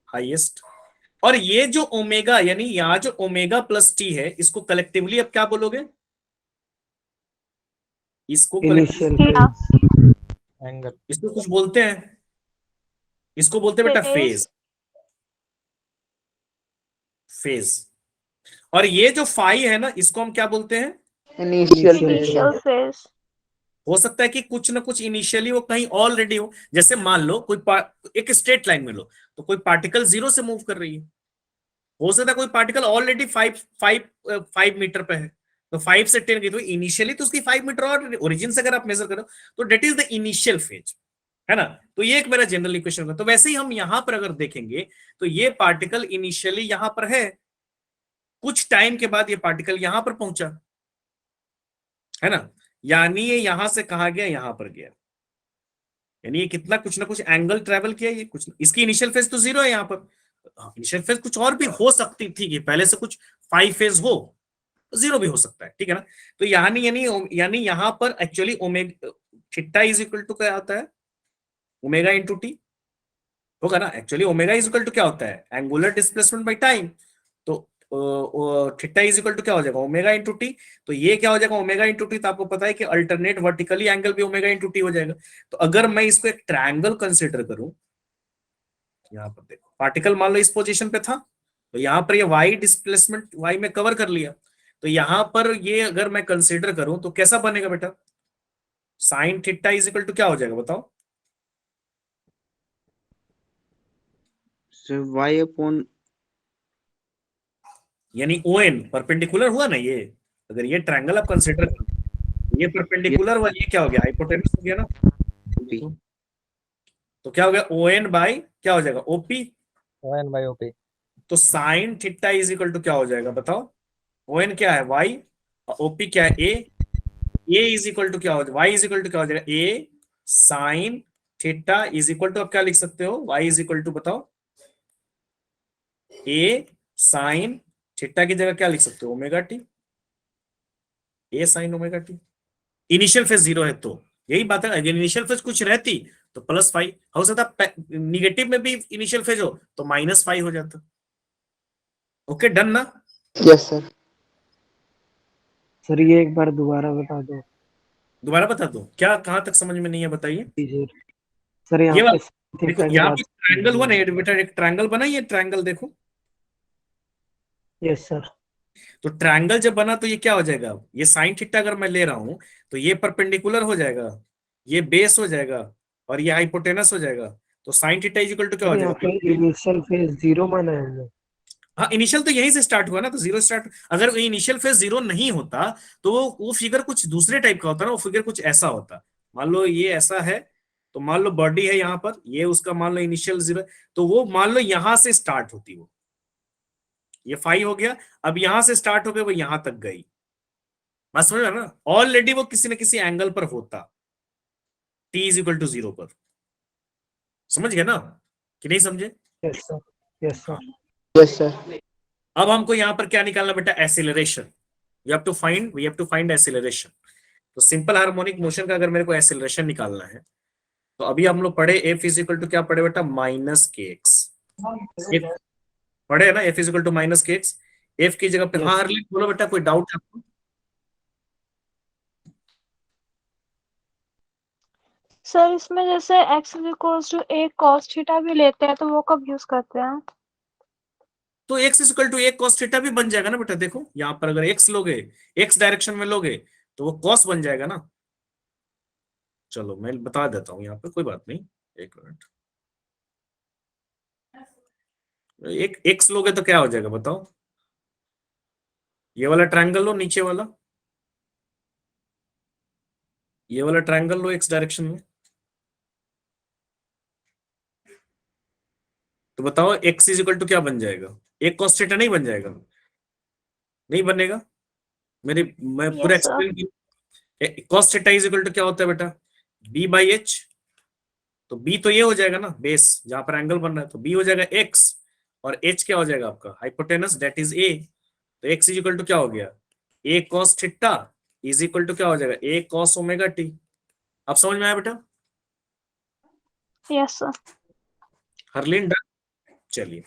हाईएस्ट। और ये जो ओमेगा, यानी यहां जो ओमेगा प्लस टी है, इसको कलेक्टिवली अब क्या बोलोगे, इसको Initial Yeah. phase. इसको कुछ बोलते हैं, इसको बोलते हैं बेटा Phase. फेज। और ये जो फाई है ना, इसको हम क्या बोलते हैं, Initial phase. Initial phase. हो सकता है कि कुछ ना कुछ इनिशियली वो कहीं ऑलरेडी हो, जैसे मान लो एक स्ट्रेट लाइन में लो, तो कोई पार्टिकल 0 से मूव कर रही है, हो सकता है कोई पार्टिकल ऑलरेडी 5 मीटर पे है, तो 5 से 10 की, तो इनिशियली तो उसकी 5 मीटर, और ओरिजिन से अगर आप मेजर करो तो that is the initial phase, है ना। तो ये एक मेरा जनरल इक्वेशन होगा। तो वैसे ही हम यहां पर अगर देखेंगे, तो ये पार्टिकल इनिशियली यहां पर है, कुछ टाइम के बाद ये पार्टिकल यहां पर पहुंचा, है ना, यानी ये यहां से कहा गया, यहां पर गया, यानी ये कितना कुछ ना कुछ एंगल ट्रेवल किया, ये कुछ, इसकी इनिशियल फेज तो 0 है यहाँ पर, इनिशियल फेज कुछ और भी हो सकती थी कि पहले से कुछ 5 फेज हो, 0 भी हो सकता है, ठीक है ना। तो यानी यहां पर actually omega theta is equal to क्या होता है, ओमेगा इंटू टी होगा ना। Actually omega is equal to क्या होता है, एंगुलर डिस्प्लेसमेंट बाय टाइम, तो थीटा इज इक्वल टू क्या हो जाएगा, ओमेगा इंटू टी। तो ये क्या हो जाएगा, ओमेगा इंटू टी, तो आपको पता है कि अल्टरनेट वर्टिकली एंगल भी ओमेगा इंटू टी हो जाएगा। तो अगर मैं इसको एक ट्रायंगल कंसिडर करूं, यहां पर देखो पार्टिकल मान लो इस पोजीशन पे था, तो यहां पर ये वाई डिस्प्लेसमेंट वाई में कवर कर लिया, तो यहां पर ये अगर मैं कंसिडर करूं तो कैसा बनेगा बेटा, sine theta is equal to क्या हो जाएगा बताओ, So y upon यानी ओ एन परपेंडिकुलर हुआ ना ये, अगर ये ट्रायंगल आप कंसिडर करो, ये परपेंडिकुलर हुआ, ये क्या हो गया, हाइपोटेनस हो गया ना, p. तो क्या हो गया, ओ एन बाई क्या हो जाएगा, ओपी। ON by OP. तो sine theta is equal to क्या हो जाएगा बताओ, ओ एन क्या है वाई, ओपी क्या है ए इज इक्वल टू क्या हो जाएगा, वाई इज इक्वल टू क्या हो जाएगा, a sine theta is equal to, अब क्या लिख सकते हो, वाई इज इक्वल टू बताओ, ए साइन थीटा की जगह क्या लिख सकते हो, omega t, a sine omega t. Initial phase 0 है, तो यही बात है, अगर इनिशियल फेज कुछ रहती तो +5 हो सकता, निगेटिव में भी इनिशियल फेज हो तो -5 हो जाता। ओके डन ना, Yes, sir. सर ये एक बार दोबारा बता दो दोबारा बता दो, क्या कहां तक समझ में नहीं है बताइए। प्लीज। सर यहाँ ये पे देखो थीटा के यहाँ बाद पे ट्रायंगल हुआ ना, ये बेटा एक ट्रायंगल बना, ये ट्रायंगल देखो, यस सर। तो ट्रायंगल जब बना तो ये क्या हो जाएगा, ये साइन थीटा अगर मैं ले रहा हूं तो ये परपेंडिकुलर हो जाएगा, ये बेस हो जाएगा, और ये हाइपोटेनस हो जाएगा, तो sine theta is equal to क्या हो सर यहाँ जाएगा, पे इनिशियल फेज 0 माना है हमने। हाँ इनिशियल तो यहीं से स्टार्ट हुआ ना, तो 0 स्टार्ट, अगर इनिशियल फेज 0 नहीं होता तो वो फिगर कुछ दूसरे टाइप का होता ना, वो फिगर कुछ ऐसा होता, मान लो ये ऐसा है, तो मान लो बॉडी है यहाँ पर, ये उसका मान लो इनिशियल 0, तो वो मान लो यहां से स्टार्ट होती, वो ये 5 हो गया, अब यहां से स्टार्ट हो गया, वो यहां तक गई, बात समझ में ना, ऑलरेडी वो किसी न किसी एंगल पर होता, t इज इक्वल टू 0 पर, समझ गए ना कि नहीं समझे? Yes sir, yes sir. Yes sir. अब हमको यहाँ पर क्या निकालना बेटा, acceleration, we have to find acceleration. तो सिंपल हार्मोनिक मोशन का अगर मेरे को एसिलरेशन निकालना है, तो अभी हम लोग पढ़े एफ इज इक्वल टू क्या पढ़े बेटा, माइनस के एक्स, पढ़े है ना, f is equal to minus k x, f की जगह पे, हाँ हरलीन बोलो बेटा, कोई डाउट है आपको? सर इसमें जैसे x is equals to a cos थीटा भी लेते हैं तो वो कब यूज करते हैं? तो x is equal to a cos थीटा भी बन जाएगा ना बेटा, देखो यहाँ पर अगर x लोगे, x डायरेक्शन में लोगे तो वो cos बन जाएगा ना। चलो मैं बता देता हूँ यहाँ पे, कोई बात नहीं, एक मिनट, एक x लोगे तो क्या हो जाएगा बताओ, ये वाला ट्रायंगल लो, नीचे वाला, ये वाला ट्रायंगल लो x डायरेक्शन में, तो बताओ x इज इक्वल टू क्या बन जाएगा, एक cos थीटा नहीं बन जाएगा? नहीं बनेगा, मैं पूरा Yes, sir. Explain, cos theta is equal to क्या होता है बेटा, b बाई एच, तो b तो ये हो जाएगा ना बेस, जहां पर एंगल बन रहा है, तो b हो जाएगा x, और h क्या हो जाएगा आपका हाइपोटेनस, दैट इज a, तो x इज इक्वल टू क्या हो गया, a cos theta is equal to क्या हो जाएगा, a cos ओमेगा t। अब समझ में आया बेटा? Yes, sir. हरलीन डन। चलिए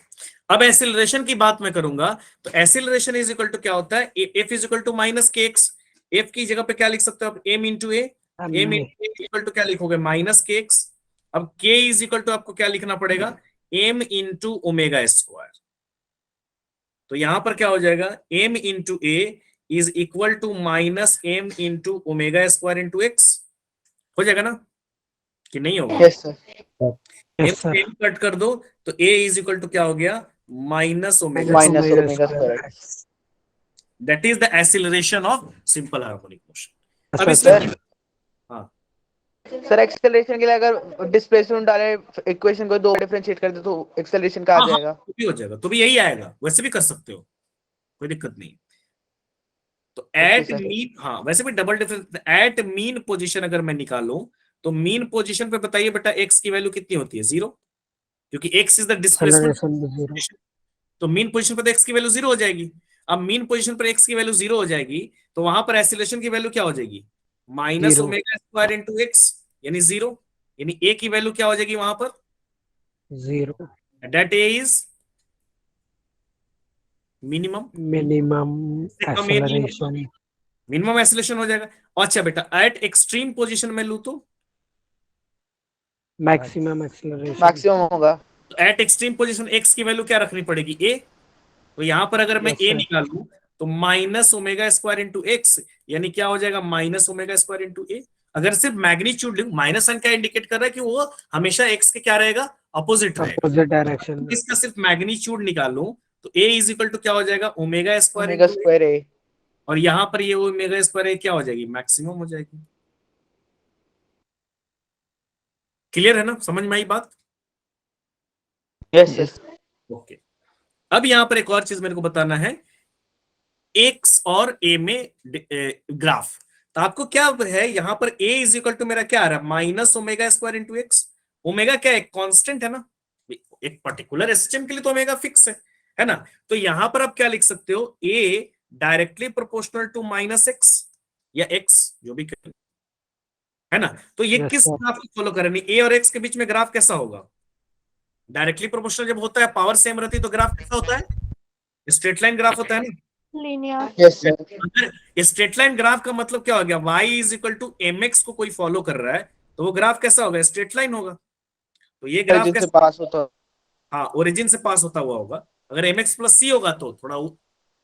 अब एसिलरेशन की बात मैं करूंगा, तो एसिलरेशन इज इक्वल टू क्या होता है, f is equal to minus k x, f की जगह पे क्या लिख सकते हो आप, m into a, m into a equal to क्या लिखोगे, माइनस के एक्स, अब के इज इक्वल टू आपको क्या लिखना पड़ेगा, एम इंटू ओमेगा स्क्वायर, तो यहां पर क्या हो जाएगा, m into a is equal to minus m into omega square into x, हो जाएगा ना कि नहीं होगा? Yes sir. Yes sir. M cut कर दो तो ए इज इक्वल टू क्या हो गया, minus omega, minus omega square. That is the acceleration of simple harmonic motion. अब अच्छा, इसमें सर हाँ सर एक्सेलरेशन के लिए अगर डिस्प्लेसमेंट डाले, इक्वेशन को दो डिफरेंशिएट कर दे तो एक्सेलरेशन का आ हाँ हाँ जाएगा। तो भी हो जाएगा, तो भी यही आएगा, वैसे भी कर सकते हो, कोई दिक्कत नहीं। तो ओके एट सर। मीन, हाँ वैसे भी double difference, at mean position अगर मैं निकालूं, तो मीन पोजीशन पे बताइए बेटा एक्स की वैल्यू कितनी होती है, 0, क्योंकि x is the displacement, acceleration 0। तो मीन पोजीशन पर एक्स की वैल्यू 0 हो जाएगी। अब मीन पोजीशन पर एक्स की वैल्यू 0 हो जाएगी, तो वहां पर एक्सीलरेशन की वैल्यू क्या हो जाएगी, minus 0। Omega square into x, यानी 0, यानी ए की वैल्यू क्या हो जाएगी वहां पर, 0। That A is minimum, minimum acceleration. Minimum acceleration हो जाएगा। अच्छा बेटा एट एक्सट्रीम पोजीशन में लू तो मैक्सिमम एक्सेलरेशन। मैक्सिमम होगा। एट एक्सट्रीम पोजीशन एक्स की वैल्यू क्या रखनी पड़ेगी, ए, तो यहां पर अगर मैं Yes, ए sir. निकालूं तो minus omega square into x, यानी क्या हो जाएगा, माइनस ओमेगा स्क्वायर इंटू ए। अगर सिर्फ मैग्नीट्यूड लूं, माइनस साइन क्या इंडिकेट कर रहा है कि वो हमेशा एक्स के क्या रहेगा, अपोजिट रहेगा। अपोजिट डायरेक्शन में। इसका सिर्फ मैग्नीट्यूड निकालूं तो ए इज इक्वल टू क्या हो जाएगा, omega square omega into a, square ए। और यहां पर ये ओमेगा स्क्वायर ए क्या हो जाएगी, मैक्सिमम हो जाएगी। क्लियर है ना, समझ में आई बात? Yes yes. ओके अब यहां पर एक और चीज मेरे को बताना है, एक्स और ए में ग्राफ, तो आपको क्या है यहाँ पर a इज इक्वल टू मेरा क्या आ रहा है, minus omega square into x, omega क्या है, कांस्टेंट है ना, एक पर्टिकुलर एसएचएम के लिए तो ओमेगा फिक्स है ना, तो यहां पर आप क्या लिख सकते हो, a directly proportional to minus x या x, जो भी करें, है ना, तो ये Yes, किस sir. ग्राफ को फॉलो करेंगे, a और x के बीच में ग्राफ कैसा होगा, डायरेक्टली प्रोपोर्शनल जब होता है, पावर सेम रहती है, तो ग्राफ कैसा होता है, स्ट्रेट लाइन ग्राफ होता है ना। Linear. Yes sir. अगर स्ट्रेट लाइन ग्राफ का मतलब क्या हो गया, y is equal to m x को कोई फॉलो कर रहा है, तो वो ग्राफ कैसा होगा, स्ट्रेट लाइन होगा, तो ये ग्राफ ओरिजिन से कैसा, पास होता। हाँ ओरिजिन से पास होता हुआ होगा। अगर एम एक्स प्लस सी होगा तो थोड़ा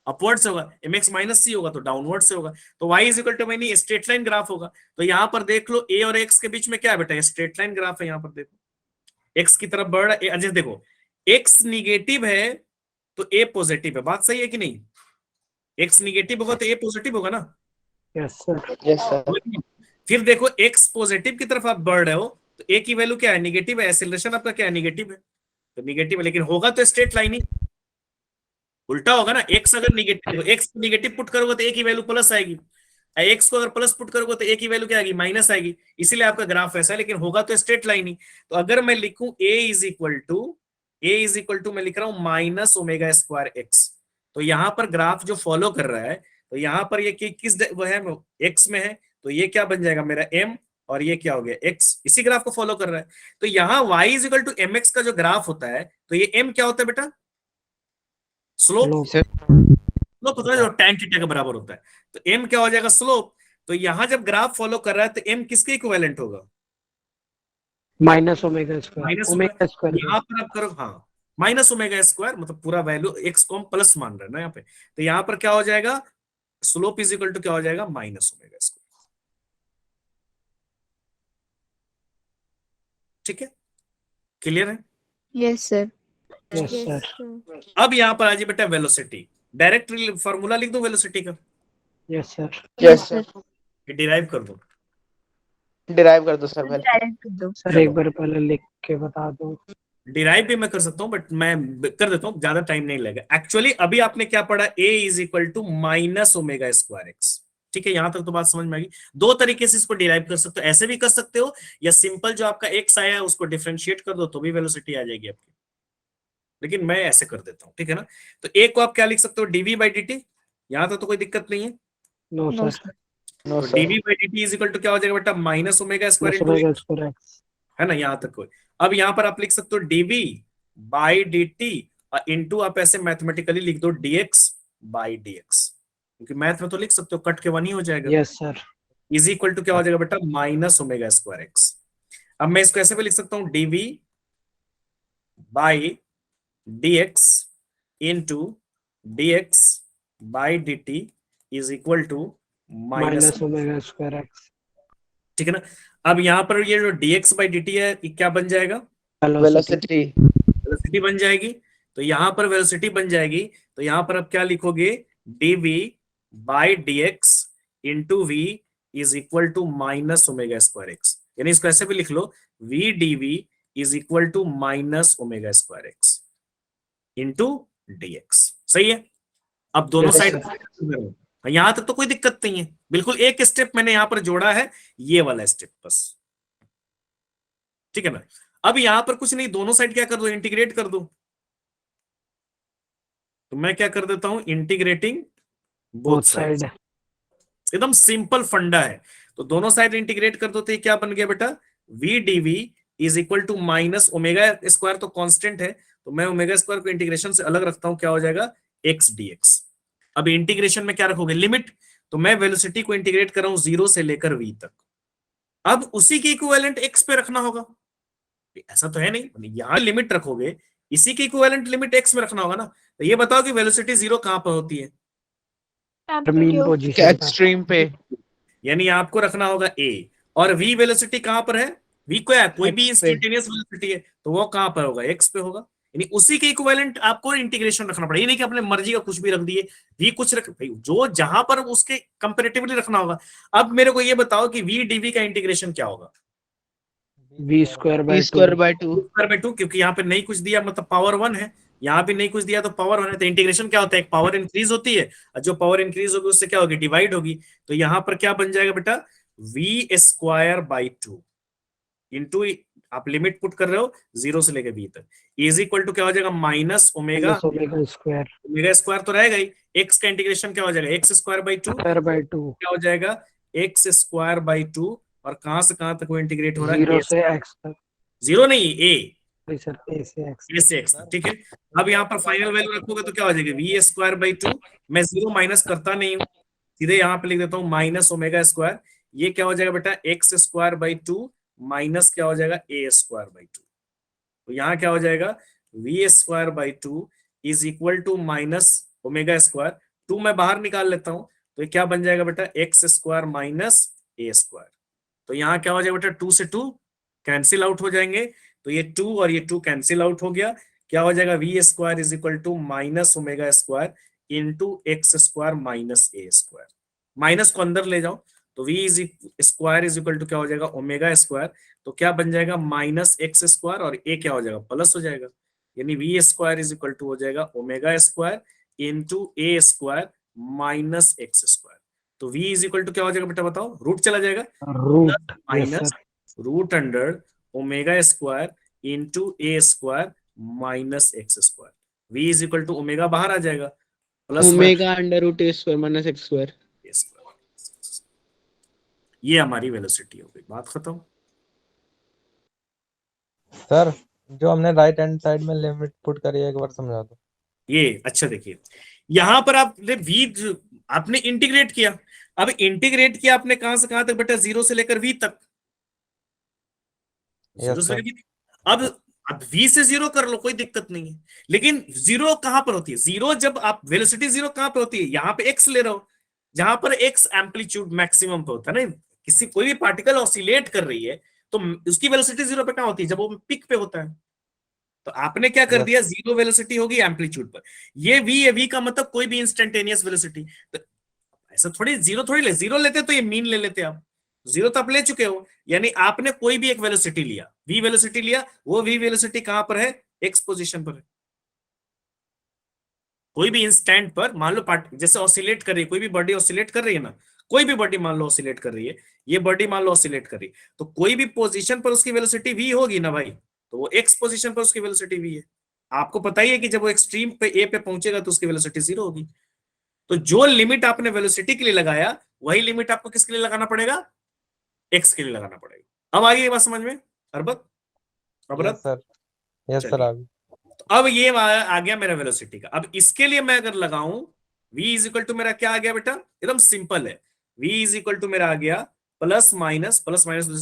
अपवर्ड से होगा, एम एक्स माइनस सी होगा तो डाउनवर्ड से होगा, तो y इज इक्वल टू मैंने स्ट्रेट लाइन ग्राफ होगा। तो यहाँ पर देख लो a और x के बीच में क्या है बेटा, स्ट्रेट लाइन ग्राफ है, यहाँ पर देखो x की तरफ बढ़ रहा है, अच्छा देखो x निगेटिव है तो a पॉजिटिव है, बात सही है कि नहीं, x निगेटिव होगा तो a पॉजिटिव होगा ना। Yes, sir. Yes sir. फिर देखो x पॉजिटिव की तरफ आप बढ़ रहे हो तो ए की वैल्यू क्या है, निगेटिव है, एक्सेलरेशन आपका क्या है, निगेटिव है, तो निगेटिव है, लेकिन होगा तो स्ट्रेट लाइन ही, उल्टा होगा ना, एक्स अगर निगेटिव, एक्स निगेटिव पुट करोगे तो ए की वैल्यू प्लस आएगी, एक्स को अगर प्लस पुट करोगे तो ए की वैल्यू क्या आएगी, माइनस आएगी, इसीलिए आपका ग्राफ ऐसा है, लेकिन होगा तो स्ट्रेट लाइन ही। तो अगर मैं लिखूं ए इज इक्वल टू मैं लिख रहा हूं माइनस ओमेगा स्क्वायर एक्स, तो यहां पर ग्राफ जो फॉलो कर रहा है, तो यहां पर ये किस वो है, एक्स में है, तो ये क्या बन जाएगा मेरा एम, और ये क्या हो गया एक्स, इसी ग्राफ को फॉलो कर रहा है। तो यहाँ y is equal to m x का जो ग्राफ होता है, तो ये m क्या होता है बेटा, स्लोप, स्लोप होता है जो tan थीटा के बराबर होता है, तो m क्या हो जाएगा, स्लोप। तो यहां जब ग्राफ फॉलो कर रहा है तो m किसके इक्विवेलेंट होगा, minus omega square, minus omega square. यहाँ पर आप करो, हाँ माइनस ओमेगा स्क्वायर, मतलब पूरा वैल्यू x को हम प्लस मान रहे हैं ना यहाँ पे, तो यहाँ पर क्या हो जाएगा, स्लोप इज इक्वल टू क्या हो जाएगा, माइनस ओमेगा स्क्वायर। ठीक है, क्लियर है। Yes sir. Yes sir. अब यहाँ पर आ जाए बेटा वेलोसिटी, डायरेक्ट फॉर्मूला लिख दो वेलोसिटी का, yes sir. Yes sir, derive कर दो। डिराइव कर दो सर पहले। डायरेक्ट कर दो। सर एक बार पहले लिख के बता दो। डिराइव भी मैं कर सकता हूँ, बट मैं कर देता हूँ, ज्यादा टाइम नहीं लगेगा। एक्चुअली अभी आपने क्या पढ़ा, a is equal to minus omega square x. ठीक है, यहां तक तो बात समझ में आ गई। दो तरीके से इसको डिराइव कर सकते हो, ऐसे भी कर सकते हो, या सिंपल जो आपका एक्स आया है उसको डिफरेंशिएट कर दो तो भी वेलोसिटी आ जाएगी आपकी, लेकिन मैं ऐसे कर देता हूँ। ठीक है ना, तो a को आप क्या लिख सकते हो, dv बाई dt, यहां तक तो कोई दिक्कत नहीं है। No no sir. Sir. No तो sir, dv by dt is equal to क्या हो जाएगा बेटा, minus omega square minus into, omega square x. है ना, यहां तक कोई। अब यहां पर आप लिख सकते हो dv बाई dt, और इंटू आप ऐसे मैथमेटिकली लिख दो dx बाई dx, क्योंकि मैथ में तो लिख सकते हो, कट के वन ही हो जाएगा। Yes sir. Is equal to क्या हो जाएगा बेटा, माइनस ओमेगा स्क्वायर एक्स। अब मैं इसको ऐसे भी लिख सकता हूँ, dv by dx into dx by dt is equal to minus, minus omega square x. ठीक है ना। अब यहां पर ये जो dx बाई dt है, ये क्या बन जाएगा, वेलोसिटी। वेलोसिटी बन जाएगी। तो यहां पर वेलोसिटी बन जाएगी, तो यहां पर आप क्या लिखोगे, dv by dx into v is equal to minus omega square x, यानी इसको ऐसे भी लिख लो, v dv is equal to minus omega square x into dx। सही है। अब दोनों Yes, साइड, यहां तक तो कोई दिक्कत नहीं है, बिल्कुल एक स्टेप मैंने यहां पर जोड़ा है, ये वाला स्टेप बस। ठीक है ना, अब यहां पर कुछ नहीं, दोनों साइड क्या कर दो, इंटीग्रेट कर दो। तो मैं क्या कर देता हूं, integrating both both side, side. एकदम सिंपल फंडा है। तो दोनों साइड इंटीग्रेट कर दो, तो ये क्या बन गया बेटा, v dv is equal to minus omega square, तो कांस्टेंट है, तो मैं ओमेगा स्क्वायर को इंटीग्रेशन से अलग रखता हूं, क्या हो जाएगा, x dx। अब इंटीग्रेशन में क्या रखोगे, लिमिट, तो मैं वेलोसिटी को इंटीग्रेट कर रहा हूं 0 से लेकर v तक। अब उसी के इक्विवेलेंट x पे रखना होगा, ऐसा तो है नहीं, यहां लिमिट रखोगे, इसी के इक्विवेलेंट लिमिट x में रखना होगा ना। तो ये बताओ कि वेलोसिटी 0 कहां पर होती है, मीन एम्पलीट्यूड पोजीशन पर। एक्सट्रीम पे। यानी आपको रखना होगा a, और v वेलोसिटी कहां पर है, v क्या है, कोई भी X पे। इंस्टेंटेनियस वेलोसिटी है, तो वो कहां पर होगा, x पे होगा। यानी उसी के इक्विवेलेंट आपको इंटीग्रेशन रखना पड़ेगा, ये नहीं कि अपने मर्जी का कुछ भी रख दिए, v कुछ रख, भाई जो जहां पर उसके कंपैरेटिवली रखना होगा। अब मेरे को ये बताओ कि v dv का इंटीग्रेशन क्या होगा, v square v by square 2। By 2। Square by 2, क्योंकि यहाँ पे नहीं कुछ दिया मतलब पावर 1 है, यहाँ भी नहीं कुछ दिया तो पावर 1 है। तो इंटीग्रेशन क्या होता है, एक पावर इंक्रीज होती है, और जो पावर इंक्रीज होगी उससे क्या होगी, डिवाइड होगी। तो यहाँ पर क्या बन जाएगा बेटा, वी स्क्वायर बाई 2 इंटू, आप लिमिट पुट कर रहे हो 0 से लेकर b तक, इज इक्वल टू क्या हो जाएगा, minus omega, minus omega square omega square तो रहेगा ही, x का इंटीग्रेशन क्या हो जाएगा, x square by 2 square by 2। क्या हो जाएगा, एक्स स्क्वायर बाई 2, और कहां से कहां तक वो इंटीग्रेट हो रहा है, 0 से x तक। 0 नहीं, a, सॉरी सर, a से x। ए से एक्स, ठीक है। अब यहाँ पर फाइनल वैल्यू रखोगे तो क्या हो जाएगा, वी स्क्वायर बाई 2, मैं 0 माइनस करता नहीं हूँ, सीधे यहाँ पे लिख देता हूँ माइनस ओमेगा स्क्वायर, ये क्या हो जाएगा बेटा, एक्स स्क्वायर बाई 2 माइनस क्या हो जाएगा, ए स्क्वायर बाई 2। तो यहाँ क्या हो जाएगा, v square by 2 is equal to minus omega square, 2 मैं बाहर निकाल लेता हूँ, तो ये क्या बन जाएगा बेटा, x square minus a square. तो यहाँ क्या हो जाएगा बेटा, 2 से 2 कैंसिल आउट हो जाएंगे, तो ये 2 और ये 2 कैंसिल आउट हो गया, क्या हो जाएगा, v square is equal to minus omega square into x square minus a square. Minus को अंदर ले जाओ, तो v is square is equal to क्या हो जाएगा, ओमेगा स्क्वायर, तो क्या बन जाएगा माइनस एक्स स्क्वायर और ए क्या हो जाएगा प्लस हो जाएगा, यानी v square is equal to हो जाएगा omega square into a square minus x square. तो v इज इक्वल टू क्या हो जाएगा बेटा बताओ, रूट चला जाएगा, root, yes minus sir, root under omega square into a square minus x square. v is equal to omega बाहर आ जाएगा, plus omega under root a square minus x square. A square. ये हमारी velocity हो गई, बात खत्म। Sir जो हमने राइट हैंड साइड में लिमिट पुट करी है एक बार समझा दो। ये अच्छा देखिए, यहां पर आपने v आपने इंटीग्रेट किया, अब इंटीग्रेट किया आपने कहां से कहां तक बेटा, जीरो से लेकर v तक, जीरो से सर। लेकर v। अब v से जीरो कर लो कोई दिक्कत नहीं है, लेकिन जीरो कहां पर होती है, जीरो जब आप वेलोसिटी जीरो कहां पर होती है, यहां पे x ले रहे हो, जहां पर x एम्पलीट्यूड मैक्सिमम पे होता है ना, किसी कोई भी पार्टिकल ऑसिलेट कर रही है तो उसकी वेलोसिटी जीरो पे कहां होती है, जब वो पिक पे होता है। तो आपने क्या कर Yes. दिया, जीरो वेलोसिटी होगी एम्पलीट्यूड पर, ये v है, v का मतलब कोई भी इंस्टेंटेनियस वेलोसिटी। तो ऐसा थोड़ी जीरो थोड़ी ले, जीरो लेते तो ये मीन ले लेते आप, जीरो तो आप ले चुके हो, यानी आपने कोई भी एक वेलोसिटी लिया, v वेलोसिटी लिया, वो v वेलोसिटी कहां पर है, x पोजीशन पर है। कोई भी इंस्टेंट पर मान लो पार्ट जैसे ऑसिलेट कर रही है, कोई भी बॉडी ऑसिलेट कर रही है ना, कोई भी बॉडी मान लो ऑसिलेट कर रही है, ये बॉडी मान लो ऑसिलेट कर रही है, तो कोई भी पोजीशन पर उसकी वेलोसिटी v होगी ना भाई, तो वो x पोजीशन पर उसकी वेलोसिटी v है। आपको पता ही है कि जब वो एक्सट्रीम पे a पे पहुंचेगा तो उसकी वेलोसिटी जीरो होगी। तो जो लिमिट आपने वेलोसिटी के लिए लगाया वही लिमिट आपको किसके लिए लगाना पड़ेगा, x के लिए लगाना पड़ेगा। अब आगे ये बात समझ में अरबत, यस सर, यस सर। चलिए। अभी तो अब ये आ गया मेरा वेलोसिटी का। अब इसके लिए मैं अगर लगाऊं v इज इक्वल टू मेरा क्या आ गया बेटा, एकदम सिंपल है, v इज इक्वल टू मेरा आ गया प्लस माइनस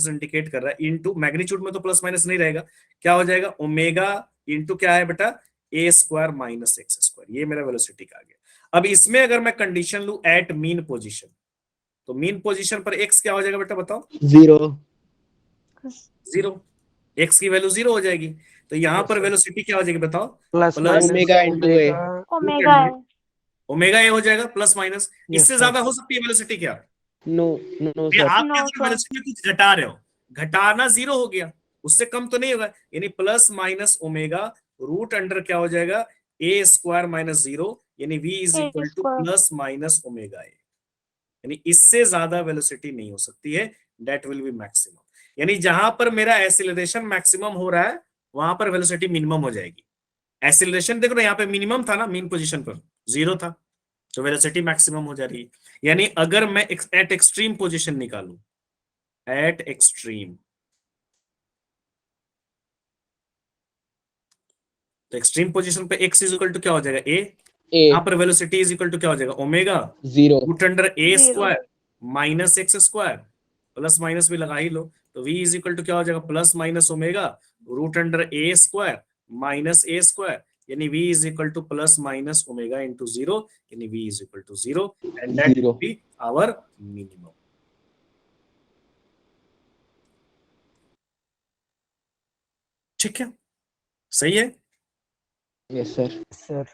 इंडिकेट कर रहा है इनटू मैग्नीट्यूड में तो प्लस माइनस नहीं रहेगा, क्या हो जाएगा ओमेगा इनटू क्या है बेटा ए स्क्वायर माइनस एक्स स्क्वायर, ये मेरा वेलोसिटी का आ गया। अब इसमें अगर मैं कंडीशन लू एट मीन पोजीशन, तो मीन पोजीशन पर x क्या हो जाएगा बेटा बताओ, जीरो। जीरो, x की वैल्यू जीरो हो जाएगी। तो यहां Yes, पर sir. वेलोसिटी क्या हो जाएगी बताओ, plus plus omega into a. Omega है। ओमेगा ए हो जाएगा प्लस माइनस, Yes, इससे sir. ज्यादा हो सकती है वेलोसिटी क्या, नो नो ये सर। आप No, क्या sir. वेलोसिटी में कुछ घटा रहे हो, घटाना जीरो हो गया, उससे कम तो नहीं होगा, यानी plus minus omega root under क्या हो जाएगा ए स्क्वायर माइनस जीरो, यानी v is A equal to square. Plus minus omega a, यानी इससे ज्यादा वेलोसिटी नहीं हो सकती है, दैट विल बी मैक्सिमम। यानी जहां पर मेरा एसिलरेशन मैक्सिमम हो रहा है वहां पर वेलोसिटी मिनिमम हो जाएगी। एसिलरेशन देखो ना, यहाँ पे मिनिमम था ना, मीन पोजीशन पर जीरो था, तो वेलोसिटी मैक्सिमम हो जा रही है। यानी अगर मैं एट एक्सट्रीम पोजीशन निकालूं, एट एक्सट्रीम, तो एक्सट्रीम पोजीशन पे x इज इक्वल टू क्या हो जाएगा a, ए यहाँ पर वेलोसिटी इज इक्वल टू क्या हो जाएगा ओमेगा जीरो। रूट अंडर ए Zero. Square minus x square, plus minus भी लगा ही लो, तो v इज इक्वल टू क्या हो जाएगा plus minus omega root under a square minus a square, यानी v is equal to plus minus omega into zero, यानी v is equal to zero, and that Zero. Will be our minimum. ठीक है, सही है, yes sir. Sir.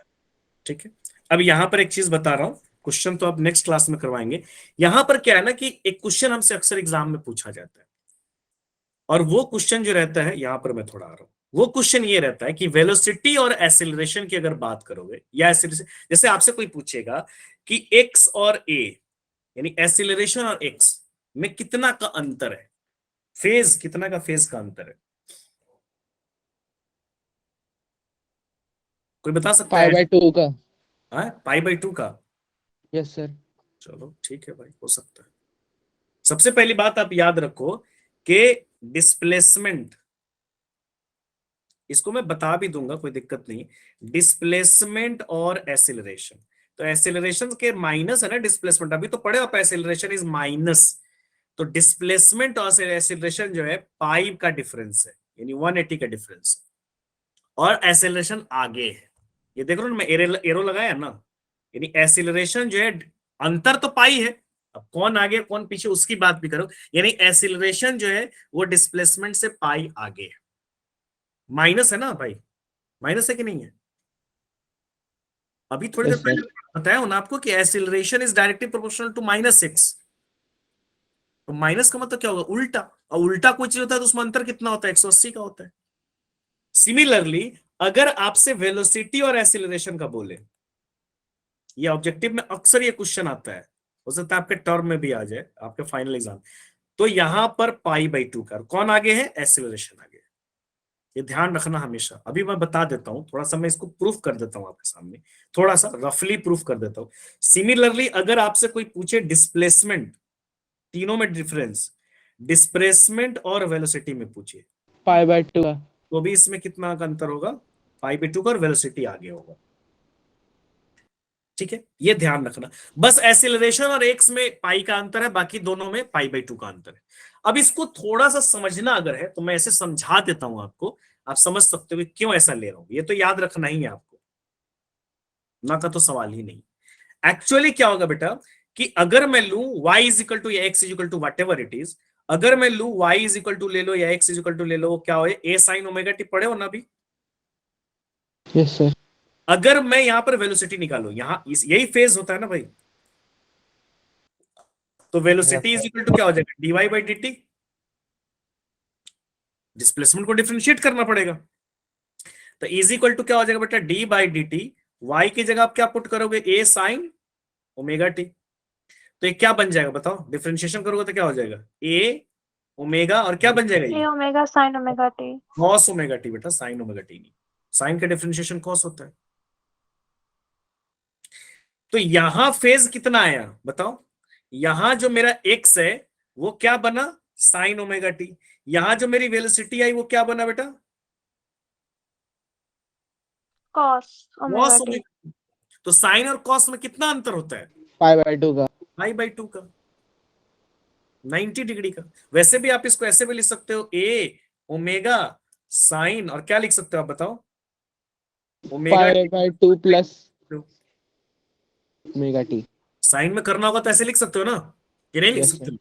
ठीक है। अब यहां पर एक चीज बता रहा हूं, क्वेश्चन तो अब नेक्स्ट क्लास में करवाएंगे। यहां पर क्या है ना कि एक क्वेश्चन हमसे अक्सर एग्जाम में पूछा जाता है, और वो क्वेश्चन जो रहता है, यहां पर मैं थोड़ा आ रहा हूं, वो क्वेश्चन ये रहता है कि वेलोसिटी और एसिलरेशन की अगर बात करोगे, या एसिलरेशन जैसे आपसे कोई पूछेगा कि एक्स और ए, यानी एसिलरेशन और एक्स में कितना का अंतर है, फेज कितना का फेज का अंतर है, कोई बता सकता है? 5/2 का। पाई बाई टू का, यस सर। चलो ठीक है भाई, हो सकता है। सबसे पहली बात आप याद रखो कि डिस्प्लेसमेंट, इसको मैं बता भी दूंगा कोई दिक्कत नहीं, डिस्प्लेसमेंट और एसिलरेशन, तो एसिलरेशन के माइनस है ना डिस्प्लेसमेंट, अभी तो पढ़े आप एसिलरेशन इज माइनस, तो डिस्प्लेसमेंट और एसिलरेशन जो है पाई का डिफरेंस है, यानी 180 का डिफरेंस है, और एसिलरेशन आगे है, ये देख रहे हो ना मैं एरो लगाया ना, यानी एसिलरेशन जो है अंतर तो पाई है, अब कौन आगे कौन पीछे उसकी बात भी करो, यानी एसिलरेशन जो है वो डिस्प्लेसमेंट से पाई आगे है, माइनस है ना भाई, माइनस है कि नहीं है? अभी थोड़ी देर Yes, पहले बताया हूं ना आपको कि acceleration is directly proportional to minus x, तो माइनस का मतलब क्या होगा, उल्टा, और उल्टा कोई चीज होता है तो उसमें अंतर कितना होता है, 180 का होता है। सिमिलरली अगर आपसे वेलोसिटी और एक्सीलरेशन का बोले, ये ऑब्जेक्टिव में अक्सर ये क्वेश्चन आता है, हो सकता है आपके टर्म में भी आ जाए, आपके फाइनल एग्जाम, तो यहां पर π/2 का कौन आगे है, एक्सीलरेशन आगे। ये ध्यान रखना हमेशा। अभी मैं बता देता हूं, थोड़ा सा मैं इसको प्रूफ कर देता हूं आपके सामने, थोड़ा सा रफली प्रूफ कर देता हूं। सिमिलरली अगर आपसे कोई पूछे डिस्प्लेसमेंट, तीनों में डिफरेंस, डिस्प्लेसमेंट और वेलोसिटी में पूछे, π/2 का। तो भी इसमें कितना का अंतर होगा, π/2 का, और वेलोसिटी आगे होगा। ठीक है, ये ध्यान रखना। बस एक्सीलरेशन और एक्स में पाई का अंतर है, बाकी दोनों में π/2 का अंतर है। अब इसको थोड़ा सा समझना अगर है तो मैं ऐसे समझा देता हूं आपको, आप समझ सकते हो कि क्यों ऐसा ले रहा हूं। ये तो याद रखना ही है आपको, ना का तो सवाल ही नहीं। एक्चुअली क्या होगा बेटा कि अगर मैं लू y = x = whatever it is, अगर मैं लू y = ले लो या x = ले लो, क्या हो, a sin ωt पढ़े हो ना अभी। Yes sir. अगर मैं यहां पर वेलोसिटी निकालू, यहां यही फेज होता है ना भाई, तो वेलोसिटी इज इक्वल टू क्या हो जाएगा, dy/dt। डिस्प्लेसमेंट को डिफरेंशिएट करना पड़ेगा, तो इज इक्वल टू क्या हो जाएगा बेटा, d/dt। y की जगह आप क्या पुट करोगे, a sin ωt। तो ये क्या बन जाएगा बताओ, डिफरेंशिएशन करोगे तो क्या हो जाएगा, a ओमेगा, और क्या बन जाएगा ए ये, omega sine omega T. cos ωt बेटा, sin ωt नहीं, साइन का डिफरेंशिएशन cos होता है। तो यहां फेज कितना आया बताओ, यहां जो मेरा x है वो क्या बना, sin ωt। यहां जो मेरी वेलोसिटी आई वो क्या बना बेटा, cos omega cos T. ωt। तो साइन और cos में कितना अंतर होता है, π/2 का। π/2 का, 90 डिग्री का। वैसे भी आप इसको ऐसे भी लिख सकते हो, a ओमेगा साइन, और क्या लिख सकते हो आप बताओ, ओमेगा π/2 प्लस ωt। साइन में करना होगा तो ऐसे लिख सकते हो ना, ये नहीं लिख Yes, सकते।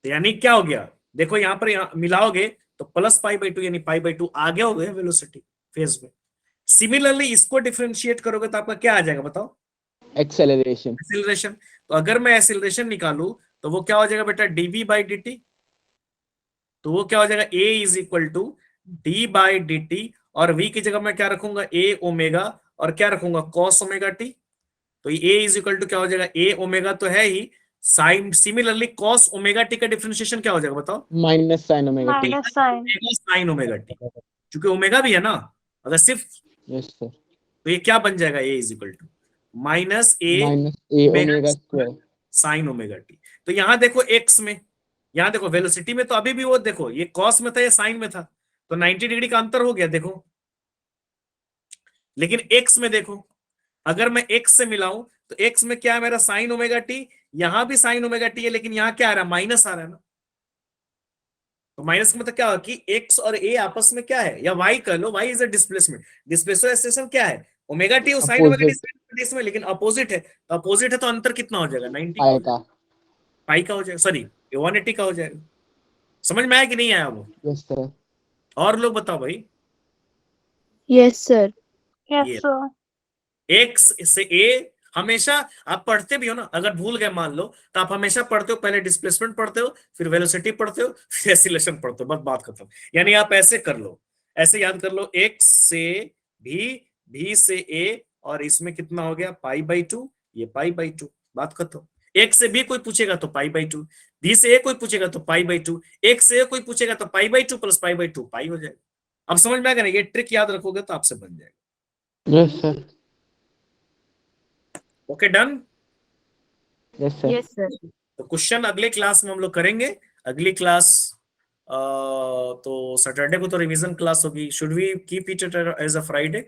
तो यानी क्या हो गया, देखो यहां पर मिलाओगे तो प्लस π/2, यानी π/2 आगे हो गया वेलोसिटी फेज में। सिमिलरली इसको डिफरेंशिएट करोगे तो आपका क्या आ जाएगा बताओ, एक्सेलरेशन। एक्सीलरेशन। तो अगर मैं एक्सीलरेशन निकालू तो वो क्या हो जाएगा बेटा, dv/dt। तो वो क्या हो जाएगा, a = d/dt, और v की जगह मैं क्या रखूंगा, a ओमेगा, और क्या रखूंगा, cos ωt। तो a = क्या हो जाएगा, a ओमेगा तो है ही, साइन, सिमिलरली cos ωt का डिफरेंशिएशन क्या हो जाएगा बताओ, minus sin ωt। Minus sine. sin ωt, क्योंकि ओमेगा भी है ना, अगर सिर्फ, यस सर। तो ये क्या बन जाएगा, a = minus a minus a omega square. sin ωt। तो यहां देखो x में, यहां देखो वेलोसिटी में तो अभी भी वो देखो, ये cos में था, ये sin में था, तो 90 डिग्री का अंतर हो गया देखो। लेकिन x में देखो, अगर मैं x से मिलाऊं तो x में क्या है मेरा, sin ωt, यहां भी sin ωt है, लेकिन यहां क्या आ रहा है, माइनस आ रहा है ना। तो माइनस का मतलब क्या होगा कि x और a आपस में क्या है, या y कह लो, y is a displacement. Displacement क्या है, ωt और sin ωt इसमें, लेकिन अपोजिट है, तो अपोजिट है तो अंतर कितना हो जाएगा, 90 पाई का। पाई का हो जाएगा, सॉरी 180 का हो जाएगा। समझ में आया कि नहीं आया वो, यस सर। और लोग बताओ भाई। Yes sir. यस ये सर। x से a, हमेशा आप पढ़ते भी हो ना, अगर भूल गए मान लो तो आप हमेशा पढ़ते हो, पहले डिस्प्लेसमेंट पढ़ते हो, फिर वेलोसिटी पढ़ते हो, फिर एक्सीलरेशन पढ़ते हो, बस बात खत्म। यानी आप ऐसे कर लो, ऐसे याद कर लो, x से b से a, और इसमें कितना हो गया, π/2, ये π/2, बात खत्म। x से b कोई पूछेगा तो π/2, b से a कोई पूछेगा तो π/2, x से a कोई पूछेगा तो π/2 प्लस π/2 पाई हो जाएगा। अब समझ में आ गया ना, ये ट्रिक याद रखोगे तो आपसे बन जाएगा। Yes sir. Okay done. Yes sir. Yes sir. तो क्वेश्चन अगले क्लास में हम लोग करेंगे। अगली क्लास तो सैटरडे को तो रिवीजन क्लास होगी। Should we keep it as a Friday?